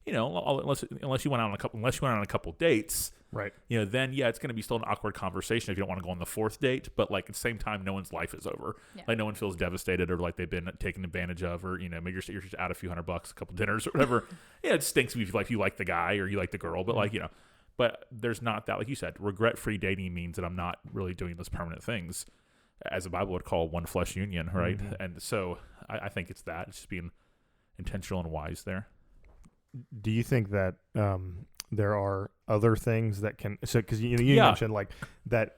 Speaker 4: unless you went out on a couple dates,
Speaker 1: right?
Speaker 4: Then it's going to be still an awkward conversation if you don't want to go on the fourth date. But like at the same time, no one's life is over. Yeah. Like no one feels devastated or like they've been taken advantage of, or maybe you're just out a few $100, a couple dinners or whatever. It stinks if you like the guy or you like the girl, but but there's not that, like you said, regret-free dating means that I'm not really doing those permanent things, as the Bible would call one flesh union, right? Mm-hmm. And so I think it's just being intentional and wise there.
Speaker 1: Do you think that there are other things that can, because you mentioned like that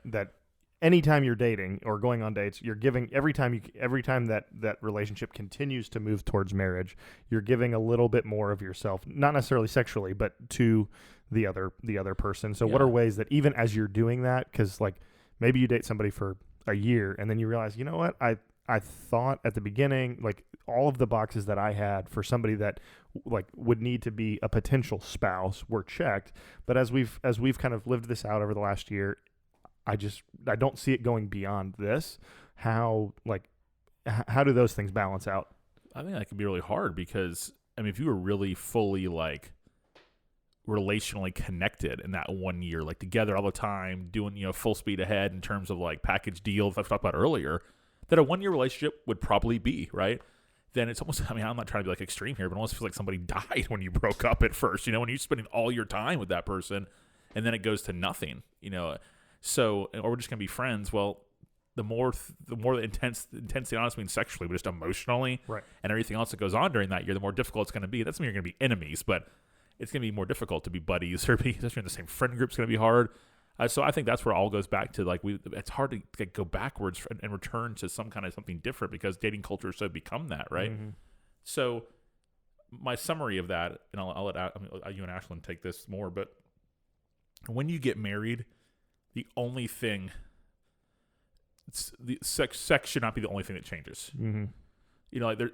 Speaker 1: anytime you're dating or going on dates, you're giving every time that relationship continues to move towards marriage, you're giving a little bit more of yourself, not necessarily sexually, but to the other person. So what are ways that even as you're doing that, because like maybe you date somebody for a year and then you realize, you know what, I thought at the beginning, like all of the boxes that I had for somebody that like would need to be a potential spouse were checked. But as we've kind of lived this out over the last year, I don't see it going beyond this. How do those things balance out?
Speaker 4: I think that can be really hard because, if you were really fully like relationally connected in that 1 year, like together all the time, doing, full speed ahead in terms of like package deals I've talked about earlier, that a 1 year relationship would probably be, right? Then it's almost, I'm not trying to be like extreme here, but it almost feels like somebody died when you broke up at first, when you're spending all your time with that person and then it goes to nothing, so, or we're just going to be friends. Well, the more the intensity, honestly, sexually, but just emotionally,
Speaker 1: right,
Speaker 4: and everything else that goes on during that year, the more difficult it's going to be. That's when you're going to be enemies, but it's going to be more difficult to be buddies or be, especially in the same friend group, is going to be hard. So I think that's where it all goes back to, like, it's hard to go backwards and return to something different because dating culture has so become that, right?
Speaker 1: Mm-hmm.
Speaker 4: So my summary of that, and I'll let you and Ashlyn take this more, but when you get married, the only thing, sex should not be the only thing that changes.
Speaker 1: Mm-hmm.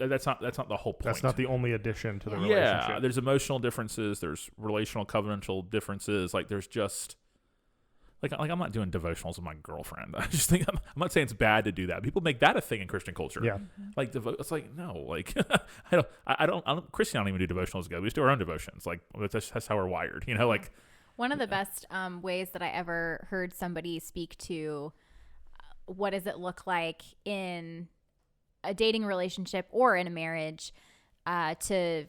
Speaker 4: That's not the whole point.
Speaker 1: That's not the only addition to the relationship.
Speaker 4: Yeah, there's emotional differences, there's relational covenantal differences, like there's just like I'm not doing devotionals with my girlfriend. I just think I'm not saying it's bad to do that. People make that a thing in Christian culture.
Speaker 1: Yeah,
Speaker 4: like it's like no, like I don't Christian don't even do devotionals. We just do our own devotions. Like that's how we're wired. Like
Speaker 2: one of the best ways that I ever heard somebody speak to what does it look like in a dating relationship or in a marriage to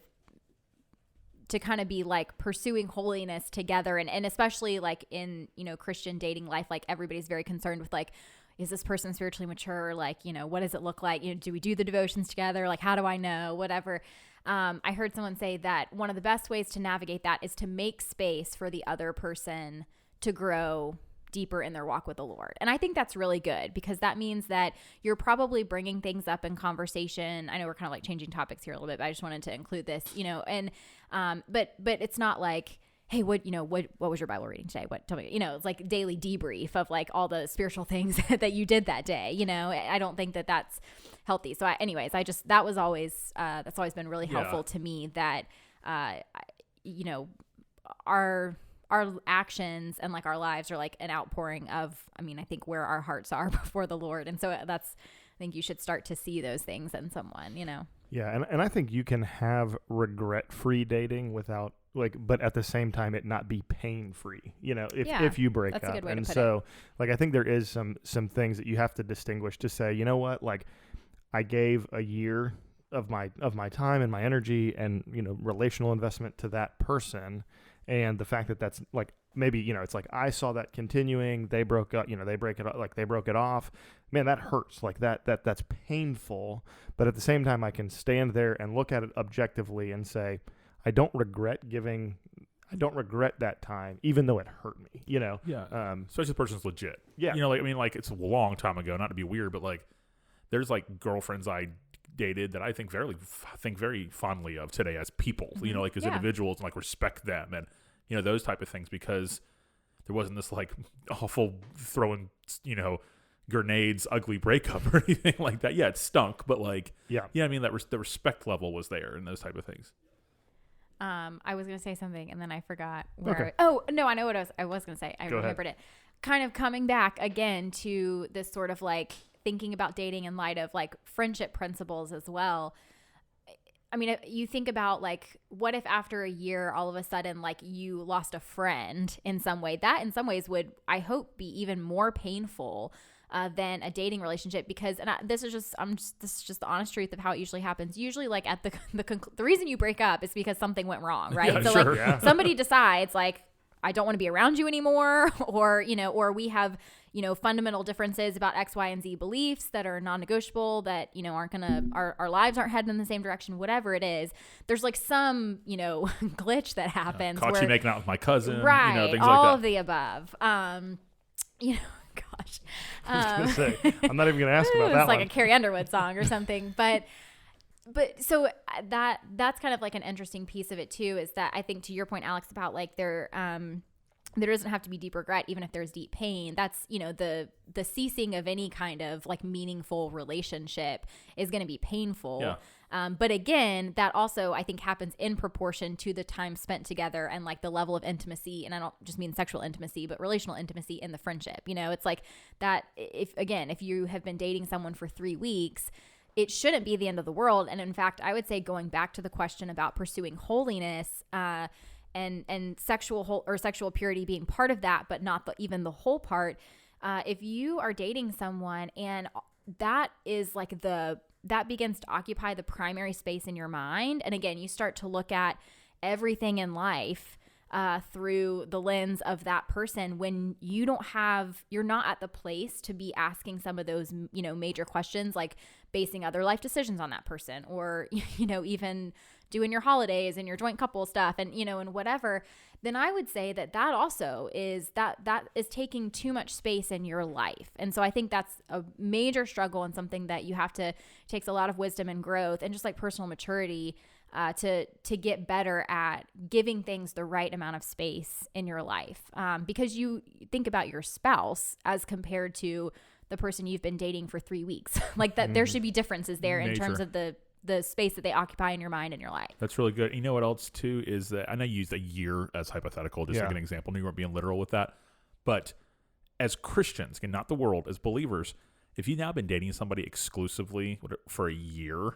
Speaker 2: to kind of be like pursuing holiness together. And especially like in, Christian dating life, like everybody's very concerned with like, is this person spiritually mature? Like, what does it look like? Do we do the devotions together? Like, how do I know? Whatever. I heard someone say that one of the best ways to navigate that is to make space for the other person to grow deeper in their walk with the Lord. And I think that's really good, because that means that you're probably bringing things up in conversation. I know we're kind of like changing topics here a little bit, but I just wanted to include this, and but it's not like, hey, what was your Bible reading today? Tell me, it's like daily debrief of like all the spiritual things that you did that day. I don't think that that's healthy. So that's always been really helpful to me, that, our actions and like our lives are like an outpouring of, I think where our hearts are before the Lord. And so I think you should start to see those things in someone,
Speaker 1: Yeah. And I think you can have regret-free dating without but at the same time, it not be pain-free, if you break up.
Speaker 2: That's a good way to put
Speaker 1: so like, I think there is some things that you have to distinguish to say, you know what, like I gave a year of my time and my energy and, relational investment to that person. And the fact that that's like, maybe, it's like, I saw that continuing, they broke up, they broke it off. Man, that hurts. Like that's painful. But at the same time, I can stand there and look at it objectively and say, I don't regret that time, even though it hurt me, Yeah.
Speaker 4: Especially if the person's legit.
Speaker 1: Yeah.
Speaker 4: It's a long time ago, not to be weird, but like, there's like girlfriends I dated that I think very fondly of today as people, as individuals, and like respect them and, those type of things, because there wasn't this like awful throwing, grenades, ugly breakup or anything like that. Yeah, it stunk, but like, the respect level was there and those type of things.
Speaker 2: I was going to say something and then I forgot
Speaker 1: Okay.
Speaker 2: Oh, no, I know what I was going to say. I
Speaker 1: Go
Speaker 2: remembered it. Kind of coming back again to this sort of like thinking about dating in light of like friendship principles as well. You think about like, what if after a year, all of a sudden, like you lost a friend in some way? That in some ways would, I hope, be even more painful than a dating relationship, because this is just the honest truth of how it usually happens. Usually, like at the reason you break up is because something went wrong, right?
Speaker 4: Yeah,
Speaker 2: so
Speaker 4: sure.
Speaker 2: like somebody decides like, I don't want to be around you anymore, or we have fundamental differences about X, Y, and Z beliefs that are non-negotiable, that aren't gonna, our lives aren't heading in the same direction. Whatever it is, there's like some glitch that happens.
Speaker 4: Caught you making out with my cousin,
Speaker 2: right?
Speaker 4: Things
Speaker 2: all
Speaker 4: like that.
Speaker 2: of the above. Gosh.
Speaker 1: I was gonna say, I'm not even going to ask about that.
Speaker 2: It's like a Carrie Underwood song or something. But so that's kind of like an interesting piece of it too, is that I think, to your point, Alex, about like there doesn't have to be deep regret, even if there's deep pain. That's, the ceasing of any kind of like meaningful relationship is going to be painful.
Speaker 4: Yeah.
Speaker 2: But again, that also, I think, happens in proportion to the time spent together and like the level of intimacy. And I don't just mean sexual intimacy, but relational intimacy in the friendship. It's like that. If you have been dating someone for 3 weeks, it shouldn't be the end of the world. And in fact, I would say, going back to the question about pursuing holiness, and sexual purity being part of that, but not even the whole part. If you are dating someone and that is like that begins to occupy the primary space in your mind, and again, you start to look at everything in life through the lens of that person, when you're not at the place to be asking some of those, major questions, like basing other life decisions on that person, or, even doing your holidays and your joint couple stuff and, and whatever, then I would say that also is that is taking too much space in your life. And so I think that's a major struggle, and something that takes a lot of wisdom and growth and just like personal maturity to get better at giving things the right amount of space in your life. Because you think about your spouse as compared to the person you've been dating for 3 weeks, like that there should be differences there in terms of the space that they occupy in your mind and your life.
Speaker 4: That's really good. You know what else too is that, and I used a year as hypothetical, just like an example, and you weren't being literal with that. But as Christians, and not the world, as believers, if you've now been dating somebody exclusively for a year,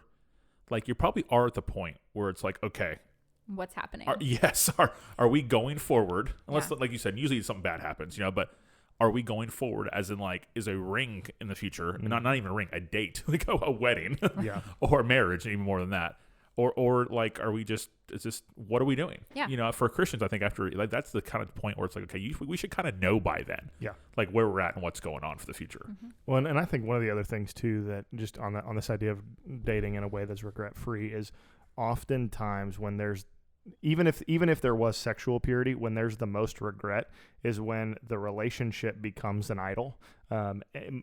Speaker 4: like you probably are at the point where it's like, okay,
Speaker 2: what's happening?
Speaker 4: Are we going forward? Unless, like you said, usually something bad happens, but are we going forward as in like, is a ring in the future, not even a ring, a date, like a wedding or a marriage, even more than that? Or like, are we just, is this, what are we doing?
Speaker 2: Yeah.
Speaker 4: You know, for Christians, I think after, like, that's the kind of point where it's like, okay, we should kind of know by then.
Speaker 1: Yeah.
Speaker 4: Like where we're at and what's going on for the future.
Speaker 2: Mm-hmm.
Speaker 1: Well, and I think one of the other things too, that just on this idea of dating in a way that's regret free, is oftentimes when there's, even if there was sexual purity, when there's the most regret is when the relationship becomes an idol.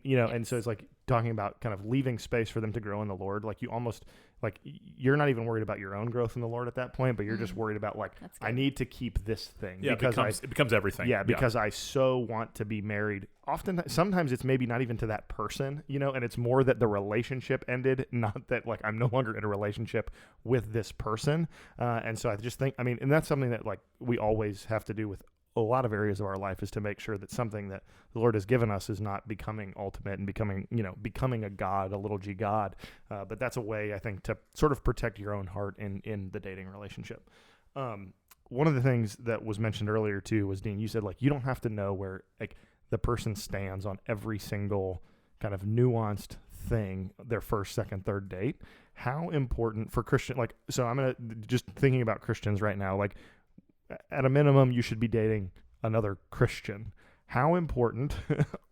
Speaker 1: You know, and so it's like talking about kind of leaving space for them to grow in the Lord. Like you almost, like you're not even worried about your own growth in the Lord at that point, but you're just worried about like, I need to keep this thing.
Speaker 4: Yeah,
Speaker 1: because
Speaker 4: it becomes everything.
Speaker 1: Yeah, because I so want to be married. Sometimes it's maybe not even to that person, you know, and it's more that the relationship ended, not that like I'm no longer in a relationship with this person. And so I just think, I mean, and that's something that like we always have to do with a lot of areas of our life, is to make sure that something that the Lord has given us is not becoming ultimate and becoming a God, a little g God. But that's a way, I think, to sort of protect your own heart in the dating relationship. One of the things that was mentioned earlier too was, Dean, you said like you don't have to know where like the person stands on every single kind of nuanced thing their first, second, third date. How important for Christian, like, so I'm gonna just thinking about Christians right now, like at a minimum you should be dating another Christian. How important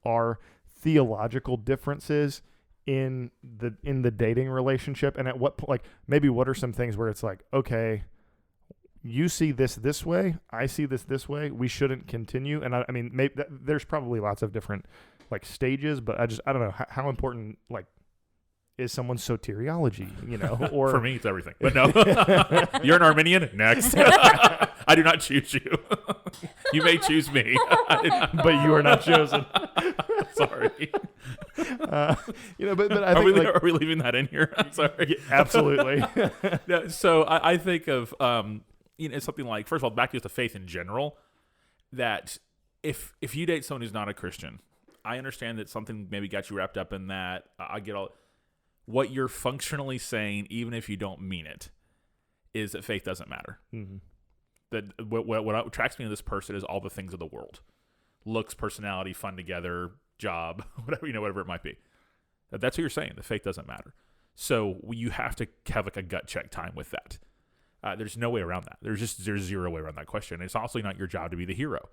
Speaker 1: are theological differences in the dating relationship, and at what like maybe what are some things where it's like, okay, you see this way, I see this way, we shouldn't continue? And I mean, maybe there's probably lots of different like stages, but I don't know how important like is someone's soteriology, you know? Or
Speaker 4: for me, it's everything. But no, you're an Arminian. Next, I do not choose you. You may choose me,
Speaker 1: but you are not chosen.
Speaker 4: Sorry.
Speaker 1: You know, but I think
Speaker 4: are we leaving that in here? I'm sorry.
Speaker 1: Yeah, absolutely.
Speaker 4: No, so I think of you know, something like, first of all, back to the faith in general, that if you date someone who's not a Christian, I understand that something maybe got you wrapped up in that. I get all. What you're functionally saying, even if you don't mean it, is that faith doesn't matter. Mm-hmm. That what attracts me to this person is all the things of the world: looks, personality, fun together, job, whatever it might be. That's what you're saying. The faith doesn't matter. So you have to have like a gut check time with that. There's no way around that. There's zero way around that question. It's also not your job to be the hero.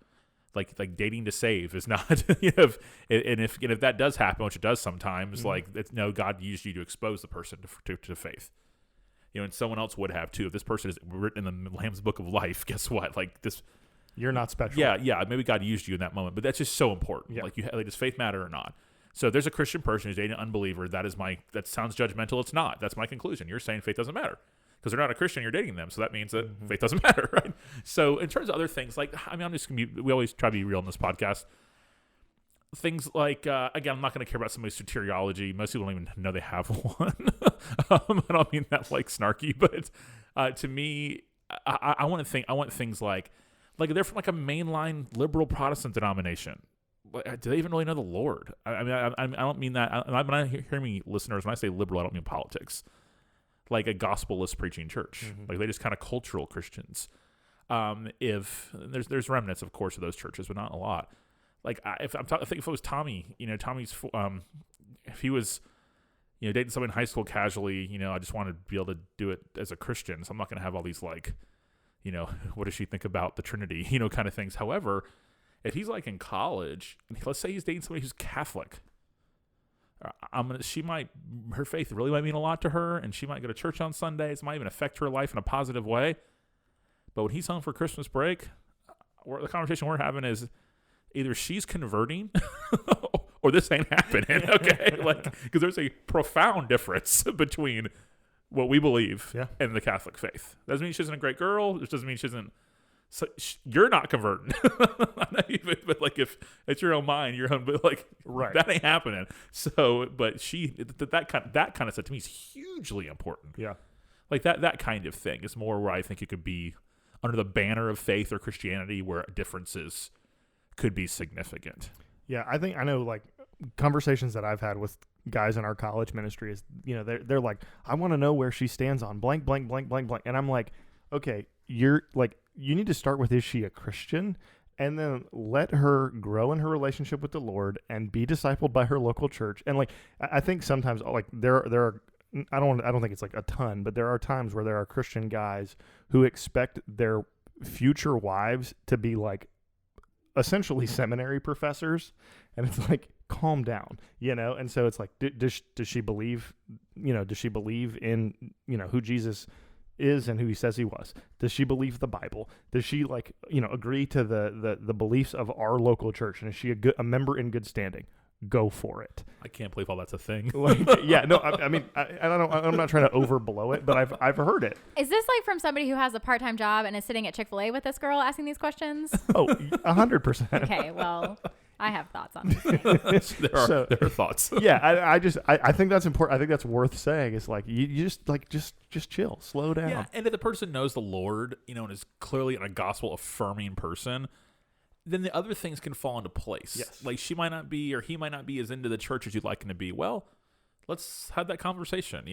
Speaker 4: Like dating to save is not, you know, if that does happen, which it does sometimes, mm-hmm. like no, God used you to expose the person to faith, you know, and someone else would have too. If this person is written in the Lamb's Book of Life, guess what? Like this,
Speaker 1: you're not special.
Speaker 4: Yeah. Maybe God used you in that moment, but that's just so important.
Speaker 1: Yeah.
Speaker 4: Like does faith matter or not? So if there's a Christian person who's dating an unbeliever, that sounds judgmental. It's not. That's my conclusion. You're saying faith doesn't matter. Because they're not a Christian, you're dating them, so that means that faith doesn't matter, right? So in terms of other things, like, I mean, we always try to be real in this podcast. Things like, again, I'm not going to care about somebody's soteriology. Most people don't even know they have one. I don't mean that like snarky, but to me, I want things like they're from like a mainline liberal Protestant denomination. Do they even really know the Lord? I mean, I don't mean that. When I hear me listeners, when I say liberal, I don't mean politics. Like a gospelist preaching church, like they just kind of cultural Christians. If there's remnants, of course, of those churches, but not a lot. Like I think if it was Tommy, you know, Tommy's if he was, you know, dating someone in high school casually, you know, I just want to be able to do it as a Christian, so I'm not going to have all these like, you know, what does she think about the Trinity, you know, kind of things. However, if he's like in college, let's say he's dating somebody who's Catholic. Her faith really might mean a lot to her, and she might go to church on Sundays. It might even affect her life in a positive way. But when he's home for Christmas break, the conversation we're having is either she's converting or this ain't happening. Okay, because there's a profound difference between what we believe and the Catholic faith. Doesn't mean she isn't a great girl. It doesn't mean she isn't. So you're not converting, but like if it's your own mind, your own, but like
Speaker 1: right,
Speaker 4: that ain't happening. So, but that kind of stuff to me is hugely important.
Speaker 1: Yeah,
Speaker 4: like that kind of thing is more where I think it could be under the banner of faith or Christianity, where differences could be significant.
Speaker 1: Yeah, I know like conversations that I've had with guys in our college ministry is, you know, they're like, I want to know where she stands on blank, blank, blank, blank, blank, and I'm like, okay, you're like, you need to start with, is she a Christian? And then let her grow in her relationship with the Lord and be discipled by her local church. And like, I think sometimes like there are I don't think it's like a ton, but there are times where there are Christian guys who expect their future wives to be like essentially seminary professors, and it's like, calm down, and so it's like, does she believe, does she believe in, who Jesus is and who he says he was? Does she believe the Bible? Does she agree to the beliefs of our local church, and is she a member in good standing? Go for it.
Speaker 4: I can't believe all that's a thing.
Speaker 1: I mean, I'm not trying to overblow it, but I've heard it.
Speaker 2: Is this like from somebody who has a part-time job and is sitting at Chick-fil-A with this girl asking these questions?
Speaker 1: Oh, 100%.
Speaker 2: Okay, well, I have thoughts on this.
Speaker 4: there are thoughts.
Speaker 1: Yeah, I think that's important. I think that's worth saying. It's like you just chill, slow down.
Speaker 4: Yeah, and if the person knows the Lord, and is clearly a gospel affirming person, then the other things can fall into place.
Speaker 1: Yes.
Speaker 4: Like she might not be, or he might not be as into the church as you'd like him to be. Well, let's have that conversation.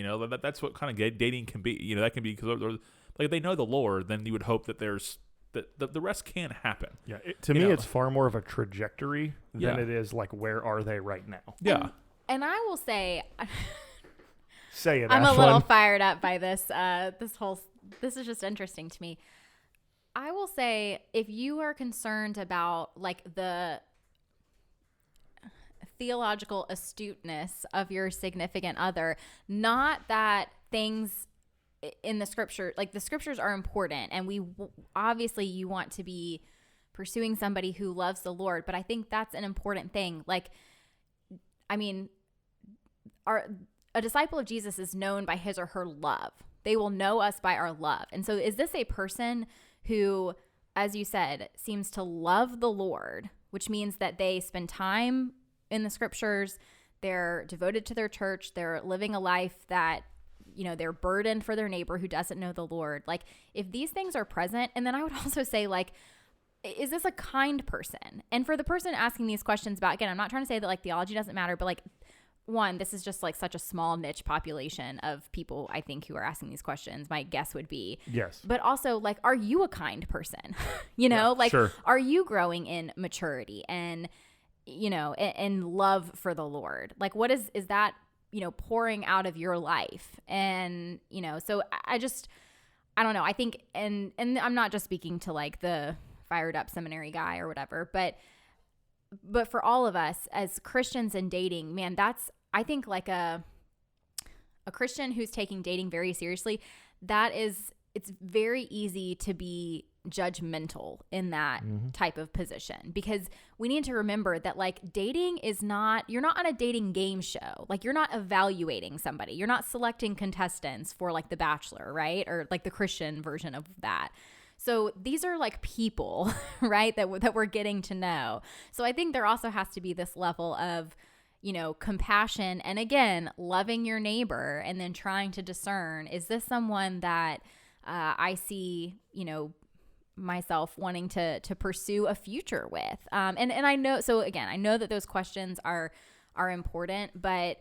Speaker 4: That's what kind of dating can be. That can be because like if they know the Lord, then you would hope that there's the rest can happen.
Speaker 1: Yeah. To me, it's far more of a trajectory than it is like, where are they right now?
Speaker 4: Yeah.
Speaker 2: And I will say,
Speaker 1: say it.
Speaker 2: I'm
Speaker 1: Ashlyn.
Speaker 2: a little fired up by this. This is just interesting to me. I will say, if you are concerned about like the theological astuteness of your significant other, not that things in the scripture, like the scriptures are important, and obviously you want to be pursuing somebody who loves the Lord, but I think that's an important thing. Like, I mean, a disciple of Jesus is known by his or her love. They will know us by our love. And so is this a person who, as you said, seems to love the Lord, which means that they spend time in the scriptures, they're devoted to their church, they're living a life that, they're burdened for their neighbor who doesn't know the Lord. Like, if these things are present, and then I would also say, like, is this a kind person? And for the person asking these questions about, again, I'm not trying to say that like theology doesn't matter, but like, one, this is just like such a small niche population of people, I think, who are asking these questions. My guess would be
Speaker 1: yes.
Speaker 2: But also, like, are you a kind person?
Speaker 1: Sure.
Speaker 2: Are you growing in maturity and, and love for the Lord? Like, what is that, pouring out of your life? And, so I don't know. I think, and I'm not just speaking to like the fired up seminary guy or whatever, but for all of us as Christians in dating, man, that's, I think, like a Christian who's taking dating very seriously, it's very easy to be judgmental in that type of position, because we need to remember that like dating is not, you're not on a dating game show. Like, you're not evaluating somebody. You're not selecting contestants for like The Bachelor, right? Or like the Christian version of that. So these are like people, right, that we're getting to know. So I think there also has to be this level of, compassion, and again, loving your neighbor, and then trying to discern, is this someone that I see, myself wanting to pursue a future with? And I know, so again, I know that those questions are important, but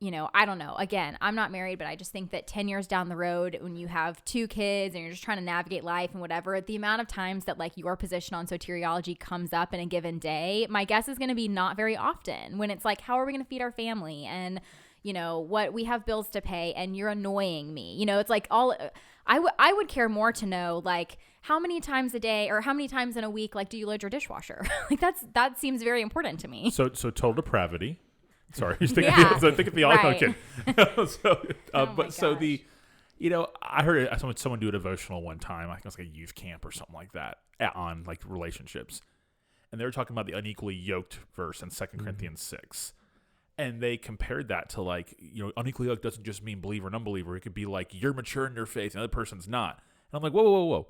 Speaker 2: I don't know. Again, I'm not married, but I just think that 10 years down the road, when you have 2 kids and you're just trying to navigate life and whatever, the amount of times that like your position on soteriology comes up in a given day, my guess is going to be not very often, when it's like, how are we going to feed our family? And, what we have bills to pay, and you're annoying me. It's like I would care more to know, like, how many times a day or how many times in a week, like, do you load your dishwasher? Like, that seems very important to me.
Speaker 4: So total depravity. Sorry, I think of the
Speaker 2: right.
Speaker 4: kid. I heard someone do a devotional one time. I think it was like a youth camp or something like that on like relationships, and they were talking about the unequally yoked verse in 2 Corinthians 6, and they compared that to like, unequally yoked doesn't just mean believer and unbeliever. It could be like you're mature in your faith and the other person's not. And I'm like, whoa.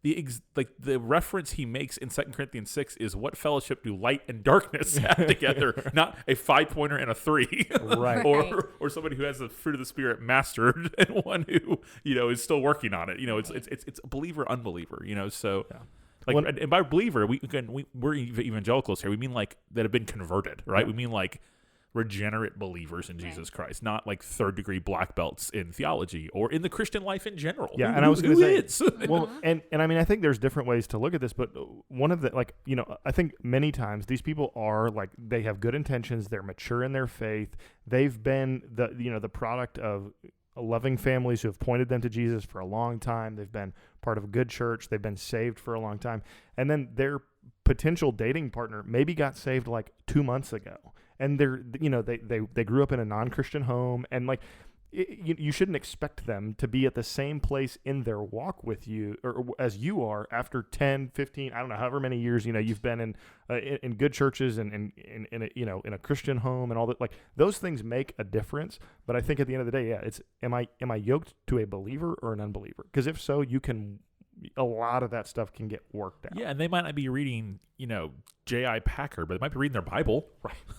Speaker 4: The reference he makes in 2 Corinthians 6 is, what fellowship do light and darkness have together? Not a 5-pointer and a 3,
Speaker 1: right?
Speaker 4: Or somebody who has the fruit of the Spirit mastered and one who is still working on it. It's believer unbeliever. So and by believer we're evangelicals here. We mean like that have been converted, right? We mean like regenerate believers in Jesus Christ, not like third-degree black belts in theology or in the Christian life in general.
Speaker 1: Yeah, and I was going to say,
Speaker 4: is?
Speaker 1: well, and I mean, I think there's different ways to look at this, but one of the, like, you know, I think many times these people are like, they have good intentions, they're mature in their faith, they've been the product of loving families who have pointed them to Jesus for a long time, they've been part of a good church, they've been saved for a long time, and then their potential dating partner maybe got saved like 2 months ago. And they grew up in a non-Christian home, and like you shouldn't expect them to be at the same place in their walk with you or as you are after 10, 15, I don't know, however many years you've been in good churches and in a Christian home and all that. Like those things make a difference. But I think at the end of the day, it's am I yoked to a believer or an unbeliever? Because if so, a lot of that stuff can get worked out.
Speaker 4: Yeah, and they might not be reading, J.I. Packer, but they might be reading their Bible.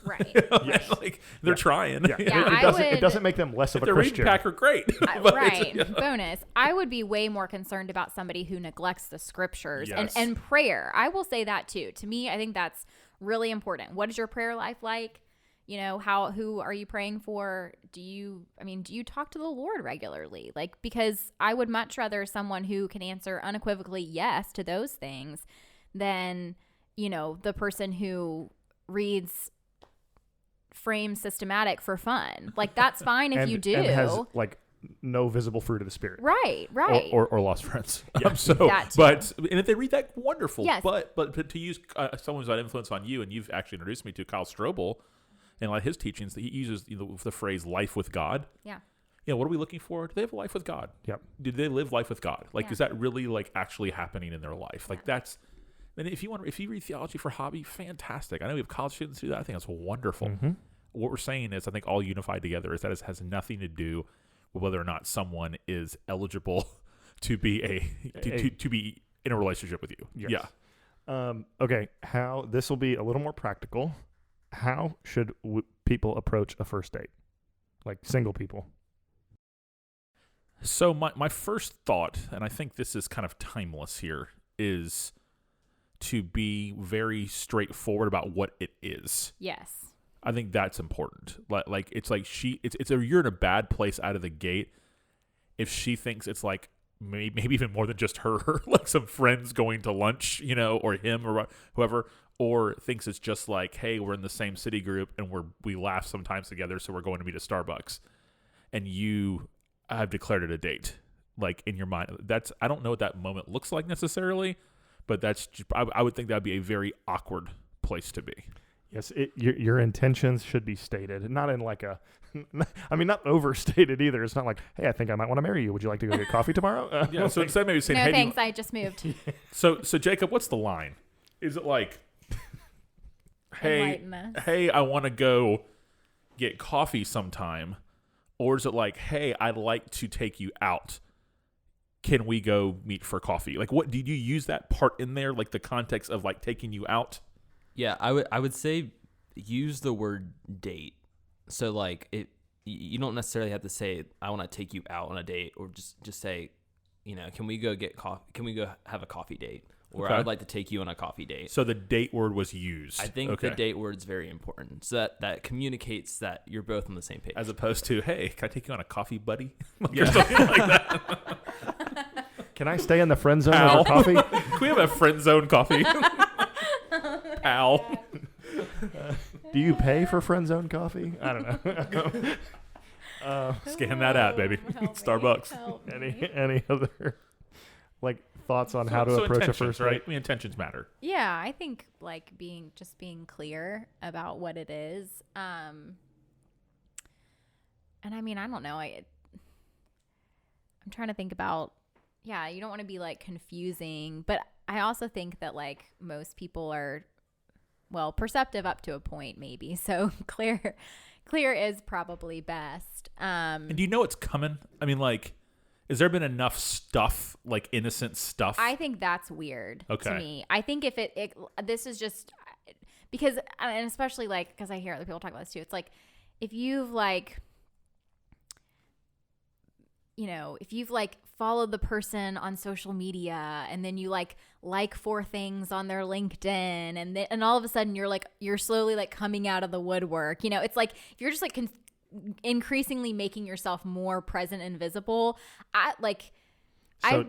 Speaker 2: Right.
Speaker 1: Yes.
Speaker 4: Like they're trying.
Speaker 1: Yeah. It doesn't make them less of a
Speaker 4: they're
Speaker 1: Christian.
Speaker 4: Reading Packer, great.
Speaker 2: Right. Bonus. I would be way more concerned about somebody who neglects the scriptures and prayer. I will say that too. To me, I think that's really important. What is your prayer life like? Who are you praying for? Do you talk to the Lord regularly? Like, because I would much rather someone who can answer unequivocally yes to those things than, the person who reads frame systematic for fun. Like, that's fine if you do.
Speaker 1: And has, like, no visible fruit of the Spirit.
Speaker 2: Right.
Speaker 4: Or lost friends.
Speaker 2: Yeah.
Speaker 4: And if they read that, wonderful.
Speaker 2: Yes.
Speaker 4: But to use someone who's had influence on you, and you've actually introduced me to Kyle Strobel, and a lot of his teachings, he uses the phrase "life with God."
Speaker 2: Yeah.
Speaker 4: What are we looking for? Do they have a life with God?
Speaker 1: Yep.
Speaker 4: Do they live life with God? Like, is that really like actually happening in their life? Like that's. And if you read theology for hobby, fantastic. I know we have college students do that. I think that's wonderful. Mm-hmm. What we're saying is, I think all unified together is that it has nothing to do with whether or not someone is eligible to be to be in a relationship with you.
Speaker 1: Yes. Yeah. Okay. How this will be a little more practical. How should people approach a first date? Like single people.
Speaker 4: So my first thought, and I think this is kind of timeless here, is to be very straightforward about what it is.
Speaker 2: Yes.
Speaker 4: I think that's important. You're in a bad place out of the gate if she thinks it's like maybe even more than just her, like some friends going to lunch, or him or whoever, or thinks it's just like, hey, we're in the same city group and we laugh sometimes together, so we're going to meet at Starbucks, and you have declared it a date, like in your mind. I don't know what that moment looks like necessarily, but I would think that would be a very awkward place to be.
Speaker 1: Yes, your intentions should be stated, not in like not overstated either. It's not like, hey, I think I might want to marry you. Would you like to go get coffee tomorrow?
Speaker 4: Yeah. So instead, maybe saying,
Speaker 2: no,
Speaker 4: hey,
Speaker 2: thanks. I just moved.
Speaker 4: So Jacob, what's the line? Is it like, hey, I want to go get coffee sometime, or is it like, hey, I'd like to take you out? Can we go meet for coffee? Like, what did you use that part in there? Like the context of like taking you out?
Speaker 3: Yeah, I would say use the word date. So like you don't necessarily have to say I want to take you out on a date, or just say, can we go get coffee? Can we go have a coffee date? Or okay. I would like to take you on a coffee date.
Speaker 4: So the date word was used.
Speaker 3: I think the date word is very important. So that communicates that you're both on the same page.
Speaker 4: As opposed to, hey, can I take you on a coffee, buddy? Or something like that.
Speaker 1: Can I stay in the friend zone over coffee?
Speaker 4: Can we have a friend zone coffee? Pal.
Speaker 1: Do you pay for friend zone coffee? I don't know.
Speaker 4: Scan that out, baby. Starbucks.
Speaker 1: Any other like thoughts on how to approach a first date?
Speaker 4: Right? I mean, intentions matter.
Speaker 2: Yeah, I think like being clear about what it is. And I mean, I don't know. I'm trying to think about. Yeah, you don't want to be like confusing, but I also think that like most people are, well, perceptive up to a point maybe. So clear is probably best.
Speaker 4: And do you know it's coming? I mean, like, has there been enough stuff, like innocent stuff?
Speaker 2: I think that's weird to me. I think if this is just because, and especially like, because I hear other people talk about this too. It's like if you've like, if you've like followed the person on social media and then you like 4 things on their LinkedIn and all of a sudden you're slowly like coming out of the woodwork, it's like if you're just like increasingly making yourself more present and visible.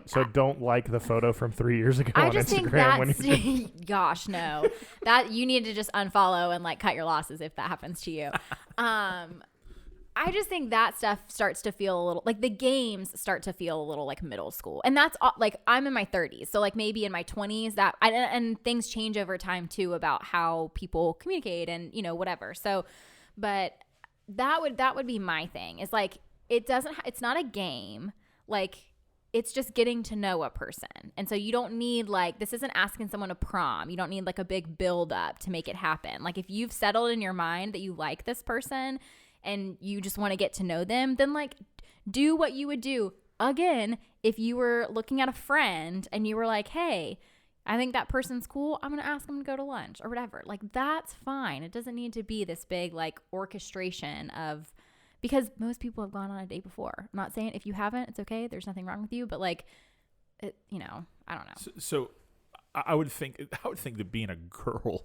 Speaker 1: So don't like the photo from 3 years ago on Instagram.
Speaker 2: Gosh, no. That you need to just unfollow and like cut your losses if that happens to you. I just think that stuff starts to feel a little like the games start to feel a little like middle school. And that's like I'm in my 30s. So like maybe in my 20s and things change over time too about how people communicate and, whatever. So, but that would be my thing. Is like it's not a game. Like it's just getting to know a person. And so you don't need like, this isn't asking someone to prom. You don't need like a big build up to make it happen. Like if you've settled in your mind that you like this person and you just want to get to know them, then like do what you would do. Again, if you were looking at a friend and you were like, hey, I think that person's cool, I'm going to ask them to go to lunch or whatever. Like that's fine. It doesn't need to be this big like orchestration of, because most people have gone on a date before. I'm not saying if you haven't, it's okay. There's nothing wrong with you. But like, I don't know.
Speaker 4: So I would think that being a girl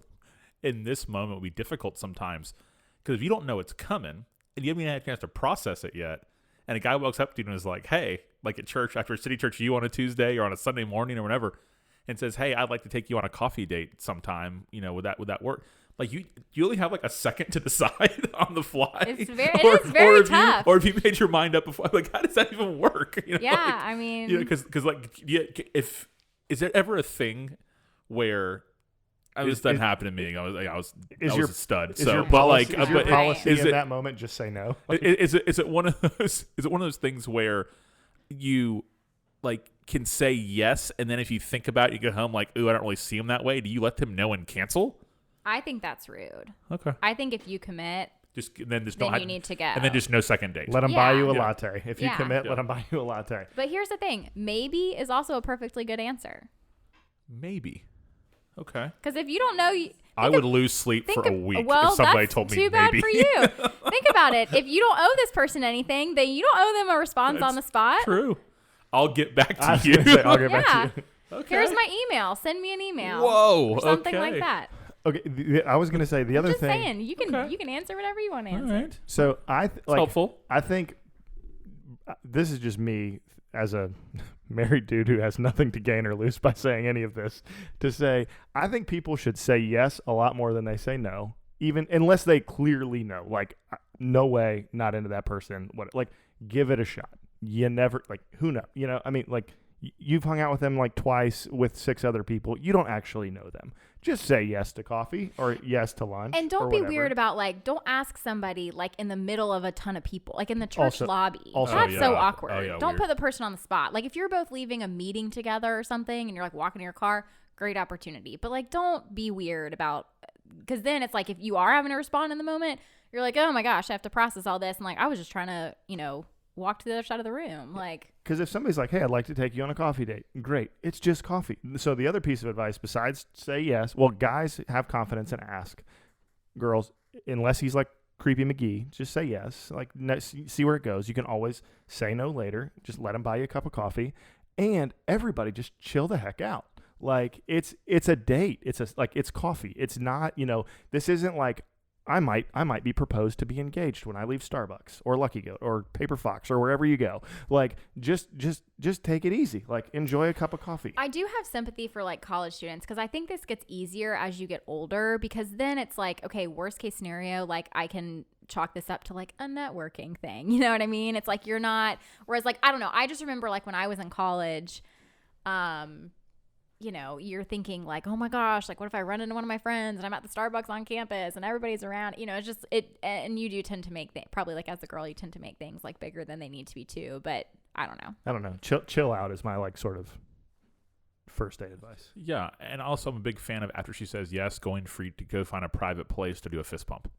Speaker 4: in this moment would be difficult sometimes. Because if you don't know it's coming and you haven't even had a chance to process it yet, and a guy walks up to you and is like, hey, like at church, after City Church, you on a Tuesday or on a Sunday morning or whatever, and says, hey, I'd like to take you on a coffee date sometime, would that work? Like you only have like a second to decide on the fly.
Speaker 2: It is very tough.
Speaker 4: Or if you made your mind up before, like how does that even work?
Speaker 2: Yeah, like, I mean,
Speaker 4: because like, is there ever a thing where this doesn't happen to me? I was a stud. So, but like,
Speaker 1: is your policy in that moment just say no?
Speaker 4: Is it one of those? Is it one of those things where you like can say yes, and then if you think about it, you go home like, ooh, I don't really see him that way. Do you let them know and cancel?
Speaker 2: I think that's rude.
Speaker 4: Okay.
Speaker 2: I think if you commit, then you need to go.
Speaker 4: And then just no second date.
Speaker 1: Let them buy you a latte. If you commit, let them buy you a latte.
Speaker 2: But here's the thing. Maybe is also a perfectly good answer.
Speaker 4: Maybe. Okay.
Speaker 2: Because if you don't know...
Speaker 4: I would lose sleep for a week if somebody told me maybe.
Speaker 2: Too bad for you. Think about it. If you don't owe this person anything, then you don't owe them a response on the spot.
Speaker 4: True. I'll get back to you.
Speaker 1: I'll get back to you.
Speaker 2: Okay. Here's my email. Send me an email.
Speaker 4: Whoa.
Speaker 2: Or something like that.
Speaker 1: Okay, I was going to say the other thing.
Speaker 2: Just saying, you can answer whatever you want to answer.
Speaker 4: All right.
Speaker 1: So
Speaker 4: helpful.
Speaker 1: I think this is just me as a married dude who has nothing to gain or lose by saying any of this. To say, I think people should say yes a lot more than they say no, even unless they clearly know. Like, no way, not into that person. Like, give it a shot. You never who knows? I mean, like. You've hung out with them like twice with 6 other people. You don't actually know them. Just say yes to coffee or yes to lunch.
Speaker 2: And don't be weird about don't ask somebody like in the middle of a ton of people, like in the church lobby. That's so awkward. Don't
Speaker 4: weird.
Speaker 2: put the person on the spot. Like if you're both leaving a meeting together or something and you're like walking to your car, great opportunity. But like don't be weird about, because then it's like if you are having to respond in the moment, you're like, oh my gosh, I have to process all this. And like I was just trying to, walk to the other side of the room. Like,
Speaker 1: because if somebody's like, hey, I'd like to take you on a coffee date, great, it's just coffee. So the other piece of advice besides say yes, well, guys, have confidence and ask. Girls, unless he's like creepy McGee, just say yes. Like, see where it goes. You can always say no later. Just let him buy you a cup of coffee, and everybody just chill the heck out. Like it's a date. It's coffee. It's not, this isn't like I might be proposed to be engaged when I leave Starbucks or Lucky Goat or Paper Fox or wherever you go. Like just take it easy. Like enjoy a cup of coffee.
Speaker 2: I do have sympathy for like college students because I think this gets easier as you get older, because then it's like, okay, worst case scenario, like I can chalk this up to like a networking thing. You know what I mean? It's like you're not, whereas like, I don't know. I just remember like when I was in college, you're thinking like, oh my gosh, like what if I run into one of my friends and I'm at the Starbucks on campus and everybody's around, it's just and you do tend to make probably like as a girl, you tend to make things like bigger than they need to be too. But I don't know.
Speaker 1: Chill out is my like sort of first date advice.
Speaker 4: Yeah. And also I'm a big fan of, after she says yes, going free to go find a private place to do a fist pump.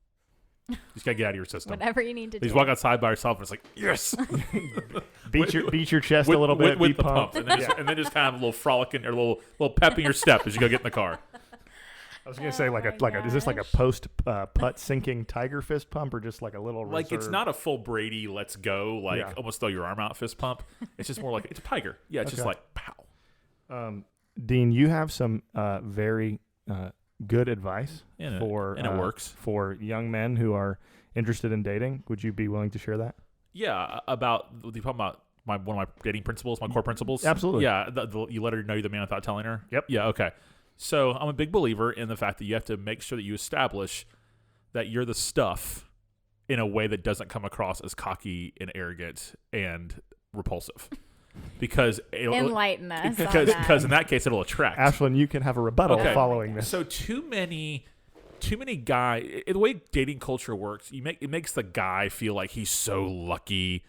Speaker 4: You just gotta get out of your system.
Speaker 2: Whatever you need to do.
Speaker 4: Just walk outside by yourself and it's like, yes.
Speaker 1: beat your chest a little bit.
Speaker 4: With the pump. And then just kind of a little frolicking or a little pep in your step as you go get in the car.
Speaker 1: I was gonna say is this like a post putt sinking tiger fist pump or just like a little
Speaker 4: like
Speaker 1: reserved?
Speaker 4: It's not a full Brady let's go almost throw your arm out fist pump. It's just more like it's a tiger. Yeah, it's just like pow.
Speaker 1: Dean, you have some very good advice
Speaker 4: and
Speaker 1: it
Speaker 4: works
Speaker 1: for young men who are interested in dating. Would you be willing to share that?
Speaker 4: Yeah, about you talking about one of my dating principles, my core principles.
Speaker 1: Absolutely.
Speaker 4: Yeah, you let her know you're the man without telling her.
Speaker 1: Yep.
Speaker 4: Yeah. Okay. So I'm a big believer in the fact that you have to make sure that you establish that you're the stuff in a way that doesn't come across as cocky and arrogant and repulsive. Because
Speaker 2: enlighten us.
Speaker 4: Because in that case it'll attract.
Speaker 1: Ashlyn, you can have a rebuttal following this.
Speaker 4: So too many guys. The way dating culture works, it makes the guy feel like he's so lucky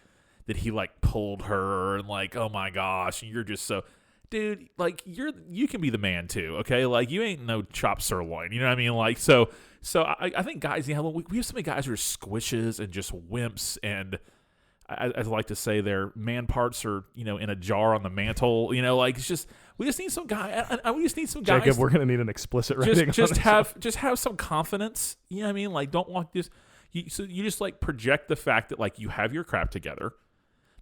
Speaker 4: that he like pulled her and like, oh my gosh, and you're just so. Dude, like you can be the man too, okay? Like you ain't no chopped sirloin, you know what I mean? Like so I think guys, we have so many guys who are squishes and just wimps, and I like to say their man parts are in a jar on the mantle, like it's just we just need some guy. We just need some guys.
Speaker 1: Jacob, we're gonna need an explicit rating.
Speaker 4: Just have some confidence, you know what I mean? Like don't walk this. So you just like project the fact that like you have your crap together.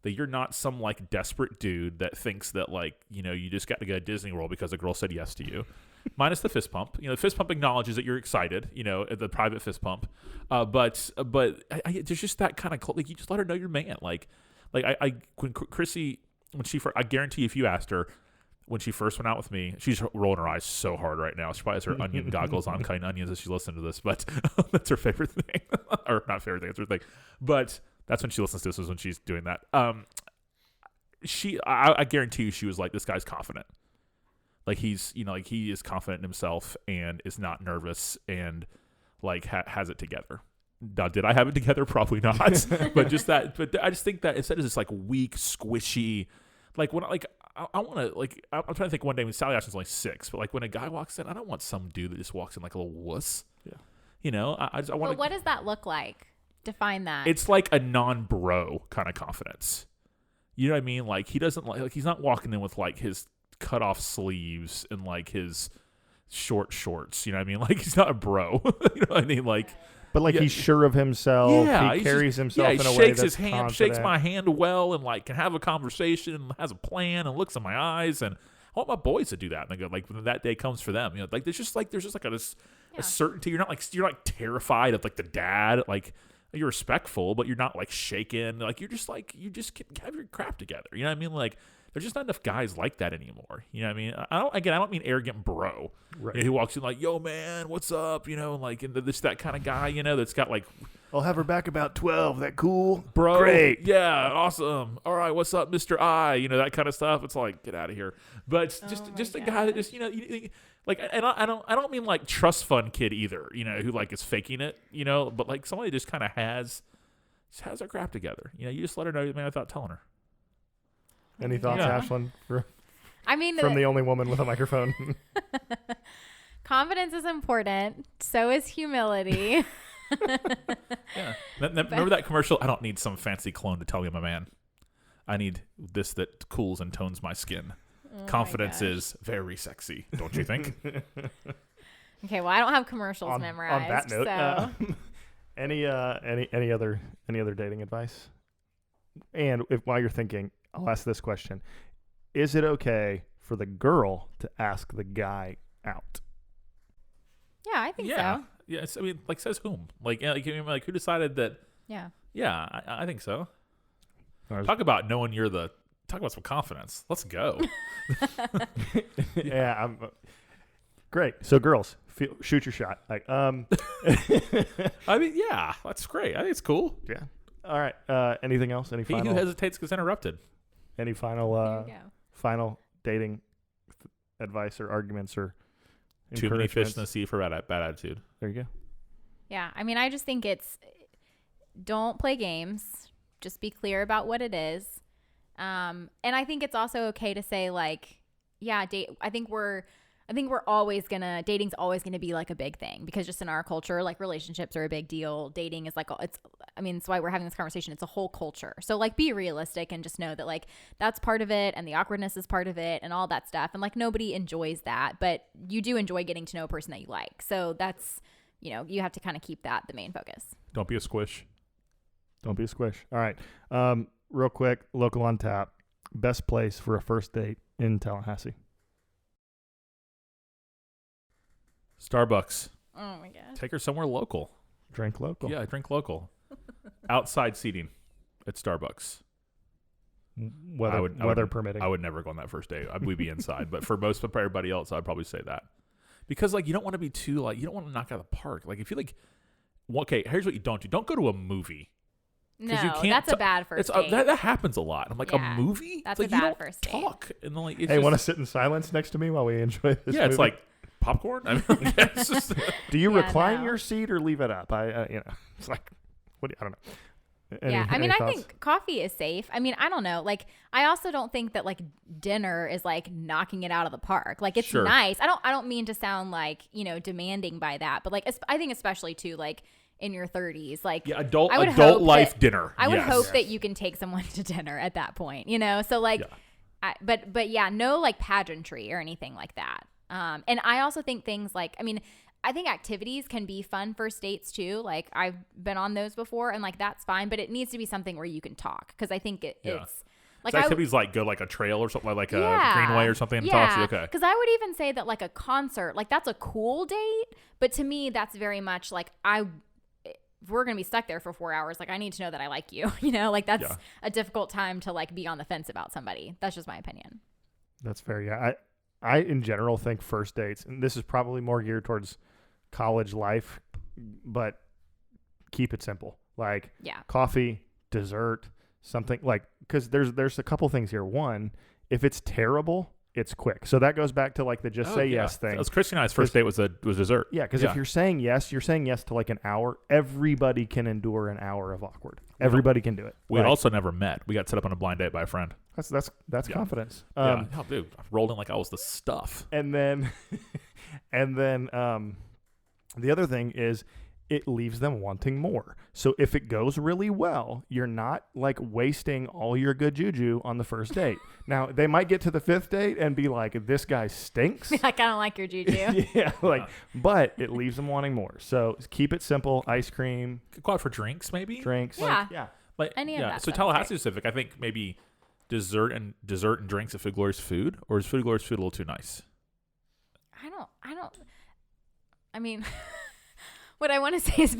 Speaker 4: That you're not some like desperate dude that thinks that like you just got to go to Disney World because a girl said yes to you, minus the fist pump. The fist pump acknowledges that you're excited. The private fist pump, but there's just that kind of like you just let her know you're man. Like when Chrissy I guarantee if you asked her when she first went out with me, she's rolling her eyes so hard right now. She probably has her onion goggles on, cutting onions as she listens to this, but that's her favorite thing, or not favorite thing, it's her thing, but. That's when she listens to this, is when she's doing that. I guarantee you she was like, this guy's confident. Like he's, like he is confident in himself and is not nervous and like has it together. Now, did I have it together? Probably not. But I just think that instead of this like weak, squishy, like when I want to like, I'm trying to think one day when Sally Ashton's only 6, but like when a guy walks in, I don't want some dude that just walks in like a little wuss. Yeah. I want.
Speaker 2: But what does that look like? Define that.
Speaker 4: It's like a non-bro kind of confidence. You know what I mean? Like he doesn't like he's not walking in with like his cut off sleeves and like his short shorts. You know what I mean? Like he's not a bro. You know what I mean? Like,
Speaker 1: but like he's sure of himself.
Speaker 4: Yeah,
Speaker 1: he carries himself in a way that's
Speaker 4: shakes his hand,
Speaker 1: confident.
Speaker 4: shakes my hand well, and like can have a conversation, and has a plan, and looks in my eyes. And I want my boys to do that. And they go like when that day comes for them. Like there's just like a certainty. You're not terrified of like the dad like. You're respectful, but you're not like shaken. Like you just can have your crap together. You know what I mean? Like there's just not enough guys like that anymore. You know what I mean? I don't mean arrogant bro. Right. Who walks in like, yo man, what's up? Like and this that kind of guy. That's got like.
Speaker 1: I'll have her back about 12. That cool,
Speaker 4: bro?
Speaker 1: Great.
Speaker 4: Yeah, awesome. All right, what's up, Mr. I? That kind of stuff. It's like get out of here. But just a guy that just like, and I don't mean like trust fund kid either, who like is faking it, but like somebody just kind of has their crap together. You just let her know you're the man without telling her.
Speaker 1: Any thoughts, Ashlyn? From the only woman with a microphone.
Speaker 2: Confidence is important. So is humility.
Speaker 4: Yeah. Remember that commercial? I don't need some fancy clone to tell me I'm a man. I need this that cools and tones my skin. Confidence is very sexy, don't you think?
Speaker 2: Okay, well, I don't have commercials memorized.
Speaker 1: On that note,
Speaker 2: so.
Speaker 1: any other dating advice? And while you're thinking, I'll ask this question: is it okay for the girl to ask the guy out?
Speaker 2: Yeah, I think so.
Speaker 4: Yeah, I mean, like, says whom? Like who decided that?
Speaker 2: Yeah.
Speaker 4: Yeah, I think so. Talk about some confidence. Let's go.
Speaker 1: Yeah, I'm great. So girls, shoot your shot. Like,
Speaker 4: I mean, yeah, that's great. I think it's cool.
Speaker 1: Yeah. All right. Anything else? He
Speaker 4: who hesitates gets interrupted.
Speaker 1: Any final dating advice or arguments or
Speaker 4: too many fish in the sea for bad attitude?
Speaker 1: There you go.
Speaker 2: Yeah, I mean, I just think don't play games. Just be clear about what it is. And I think it's also okay to say like, yeah, I think we're I think dating's always gonna be like a big thing, because just in our culture, like relationships are a big deal. Dating is like, that's why we're having this conversation. It's a whole culture. So like be realistic and just know that like that's part of it, and the awkwardness is part of it, and all that stuff. And like nobody enjoys that, but you do enjoy getting to know a person that you like. So that's, you have to kind of keep that the main focus.
Speaker 4: Don't be a squish.
Speaker 1: Don't be a squish. All right. Real quick, local on tap. Best place for a first date in Tallahassee.
Speaker 4: Starbucks.
Speaker 2: Oh my gosh.
Speaker 4: Take her somewhere local.
Speaker 1: Drink local.
Speaker 4: Yeah, drink local. Outside seating at Starbucks.
Speaker 1: Weather permitting.
Speaker 4: I would never go on that first date. We'd be inside. But for everybody else, I'd probably say that. Because like you don't want to be too like, you don't want to knock out of the park. Like if you like, okay, here's what you don't do. Don't go to a movie.
Speaker 2: No, that's a bad first date.
Speaker 4: That happens a lot. I'm like, a movie?
Speaker 2: That's
Speaker 4: like,
Speaker 2: a bad first date.
Speaker 4: Talk. And then, like,
Speaker 1: hey, want to sit in silence next to me while we enjoy this movie?
Speaker 4: It's like popcorn. I mean, it's just,
Speaker 1: do you recline your seat or leave it up? It's like, I don't know. Any
Speaker 2: I think coffee is safe. I mean, I don't know. Like, I also don't think that like dinner is like knocking it out of the park. Like, it's nice. I don't mean to sound like, demanding by that, but like, I think especially too, like in your 30s, like
Speaker 4: adult life dinner.
Speaker 2: I would hope that you can take someone to dinner at that point, so like, but yeah, no like pageantry or anything like that. And I also think things like, I think activities can be fun first dates too. Like I've been on those before, and like that's fine, but it needs to be something where you can talk, because I think it's like
Speaker 4: activities like go like a trail or something, like a greenway or something. And talk. Okay.
Speaker 2: Because I would even say that like a concert, like that's a cool date, but to me that's very much like if we're gonna be stuck there for 4 hours, like I need to know that I like you. Like that's a difficult time to like be on the fence about somebody. That's just my opinion.
Speaker 1: That's fair. Yeah, I in general think first dates, and this is probably more geared towards college life, but keep it simple. Like coffee, dessert, something like, because there's a couple things here. One, if it's terrible, it's quick. So that goes back to like the say yes thing.
Speaker 4: Chris and I's first date was dessert.
Speaker 1: Yeah, because if you're saying yes to like an hour. Everybody can endure an hour of awkward. Everybody can do it.
Speaker 4: We had also never met. We got set up on a blind date by a friend.
Speaker 1: That's confidence.
Speaker 4: Dude, I rolled in like I was the stuff.
Speaker 1: And then the other thing is, it leaves them wanting more. So if it goes really well, you're not like wasting all your good juju on the first date. Now, they might get to the 5th date and be like, this guy stinks.
Speaker 2: Like, I don't like your juju.
Speaker 1: But it leaves them wanting more. So keep it simple. Ice cream.
Speaker 4: Could go out for drinks, maybe?
Speaker 1: Drinks.
Speaker 2: Yeah.
Speaker 4: Any of that. So Tallahassee specific, I think maybe dessert and drinks at Food Glorious Food, or is Food Glorious Food a little too nice?
Speaker 2: What I want to say is,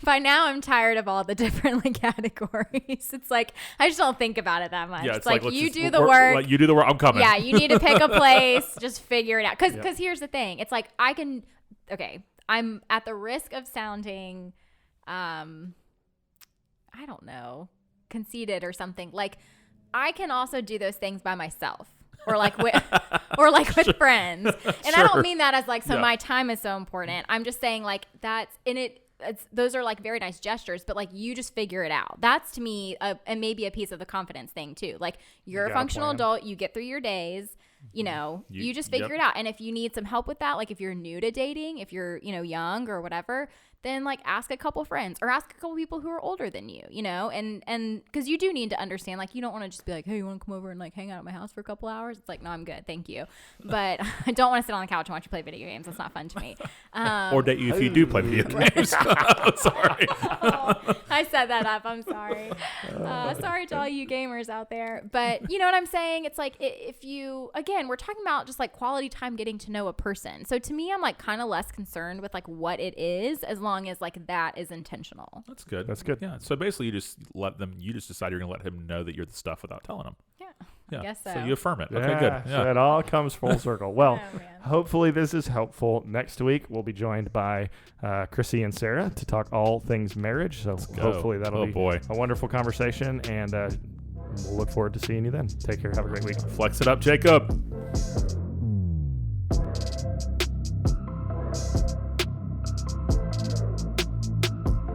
Speaker 2: by now I'm tired of all the different like categories. It's like I just don't think about it that much.
Speaker 4: Yeah, it's
Speaker 2: like you do the work.
Speaker 4: Like you do the work. I'm coming.
Speaker 2: Yeah, you need to pick a place. Just figure it out. Because here's the thing. It's like I'm at the risk of sounding, I don't know, conceited or something. Like I can also do those those by myself. Or like with friends. And I don't mean that as like, my time is so important. I'm just saying like those are like very nice gestures, but like you just figure it out. That's to me, and maybe a piece of the confidence thing too. Like you're a functional adult, you get through your days, you just figure it out. And if you need some help with that, like if you're new to dating, if you're, young or whatever, then like ask a couple friends or ask a couple people who are older than you, and because you do need to understand, like you don't want to just be like, hey, you want to come over and like hang out at my house for a couple hours? It's like, no, I'm good, thank you. But I don't want to sit on the couch and watch you play video games. That's not fun to me.
Speaker 4: Or date you if you do play video games. Sorry.
Speaker 2: I set that up. I'm sorry. Sorry to all you gamers out there. But you know what I'm saying? It's like if you, again, we're talking about just like quality time getting to know a person. So to me, I'm like kind of less concerned with like what it is, as long as like that is intentional.
Speaker 4: That's good. Yeah. So basically you just decide you're going to let him know that you're the stuff without telling him.
Speaker 2: Yeah. I guess so.
Speaker 4: So you affirm it. Okay, good. Yeah.
Speaker 1: So it all comes full circle. Well, hopefully this is helpful. Next week, we'll be joined by Chrissy and Sarah to talk all things marriage. So hopefully that'll be a wonderful conversation, and we'll look forward to seeing you then. Take care. Have a great week.
Speaker 4: Flex it up, Jacob.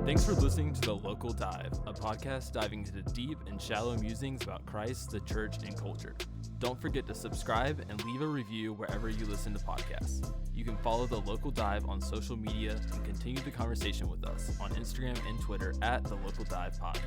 Speaker 3: Thanks for listening to The Local Dive, a podcast diving into the deep and shallow musings about Christ, the church, and culture. Don't forget to subscribe and leave a review wherever you listen to podcasts. You can follow The Local Dive on social media and continue the conversation with us on Instagram and Twitter at The Local Dive Pod.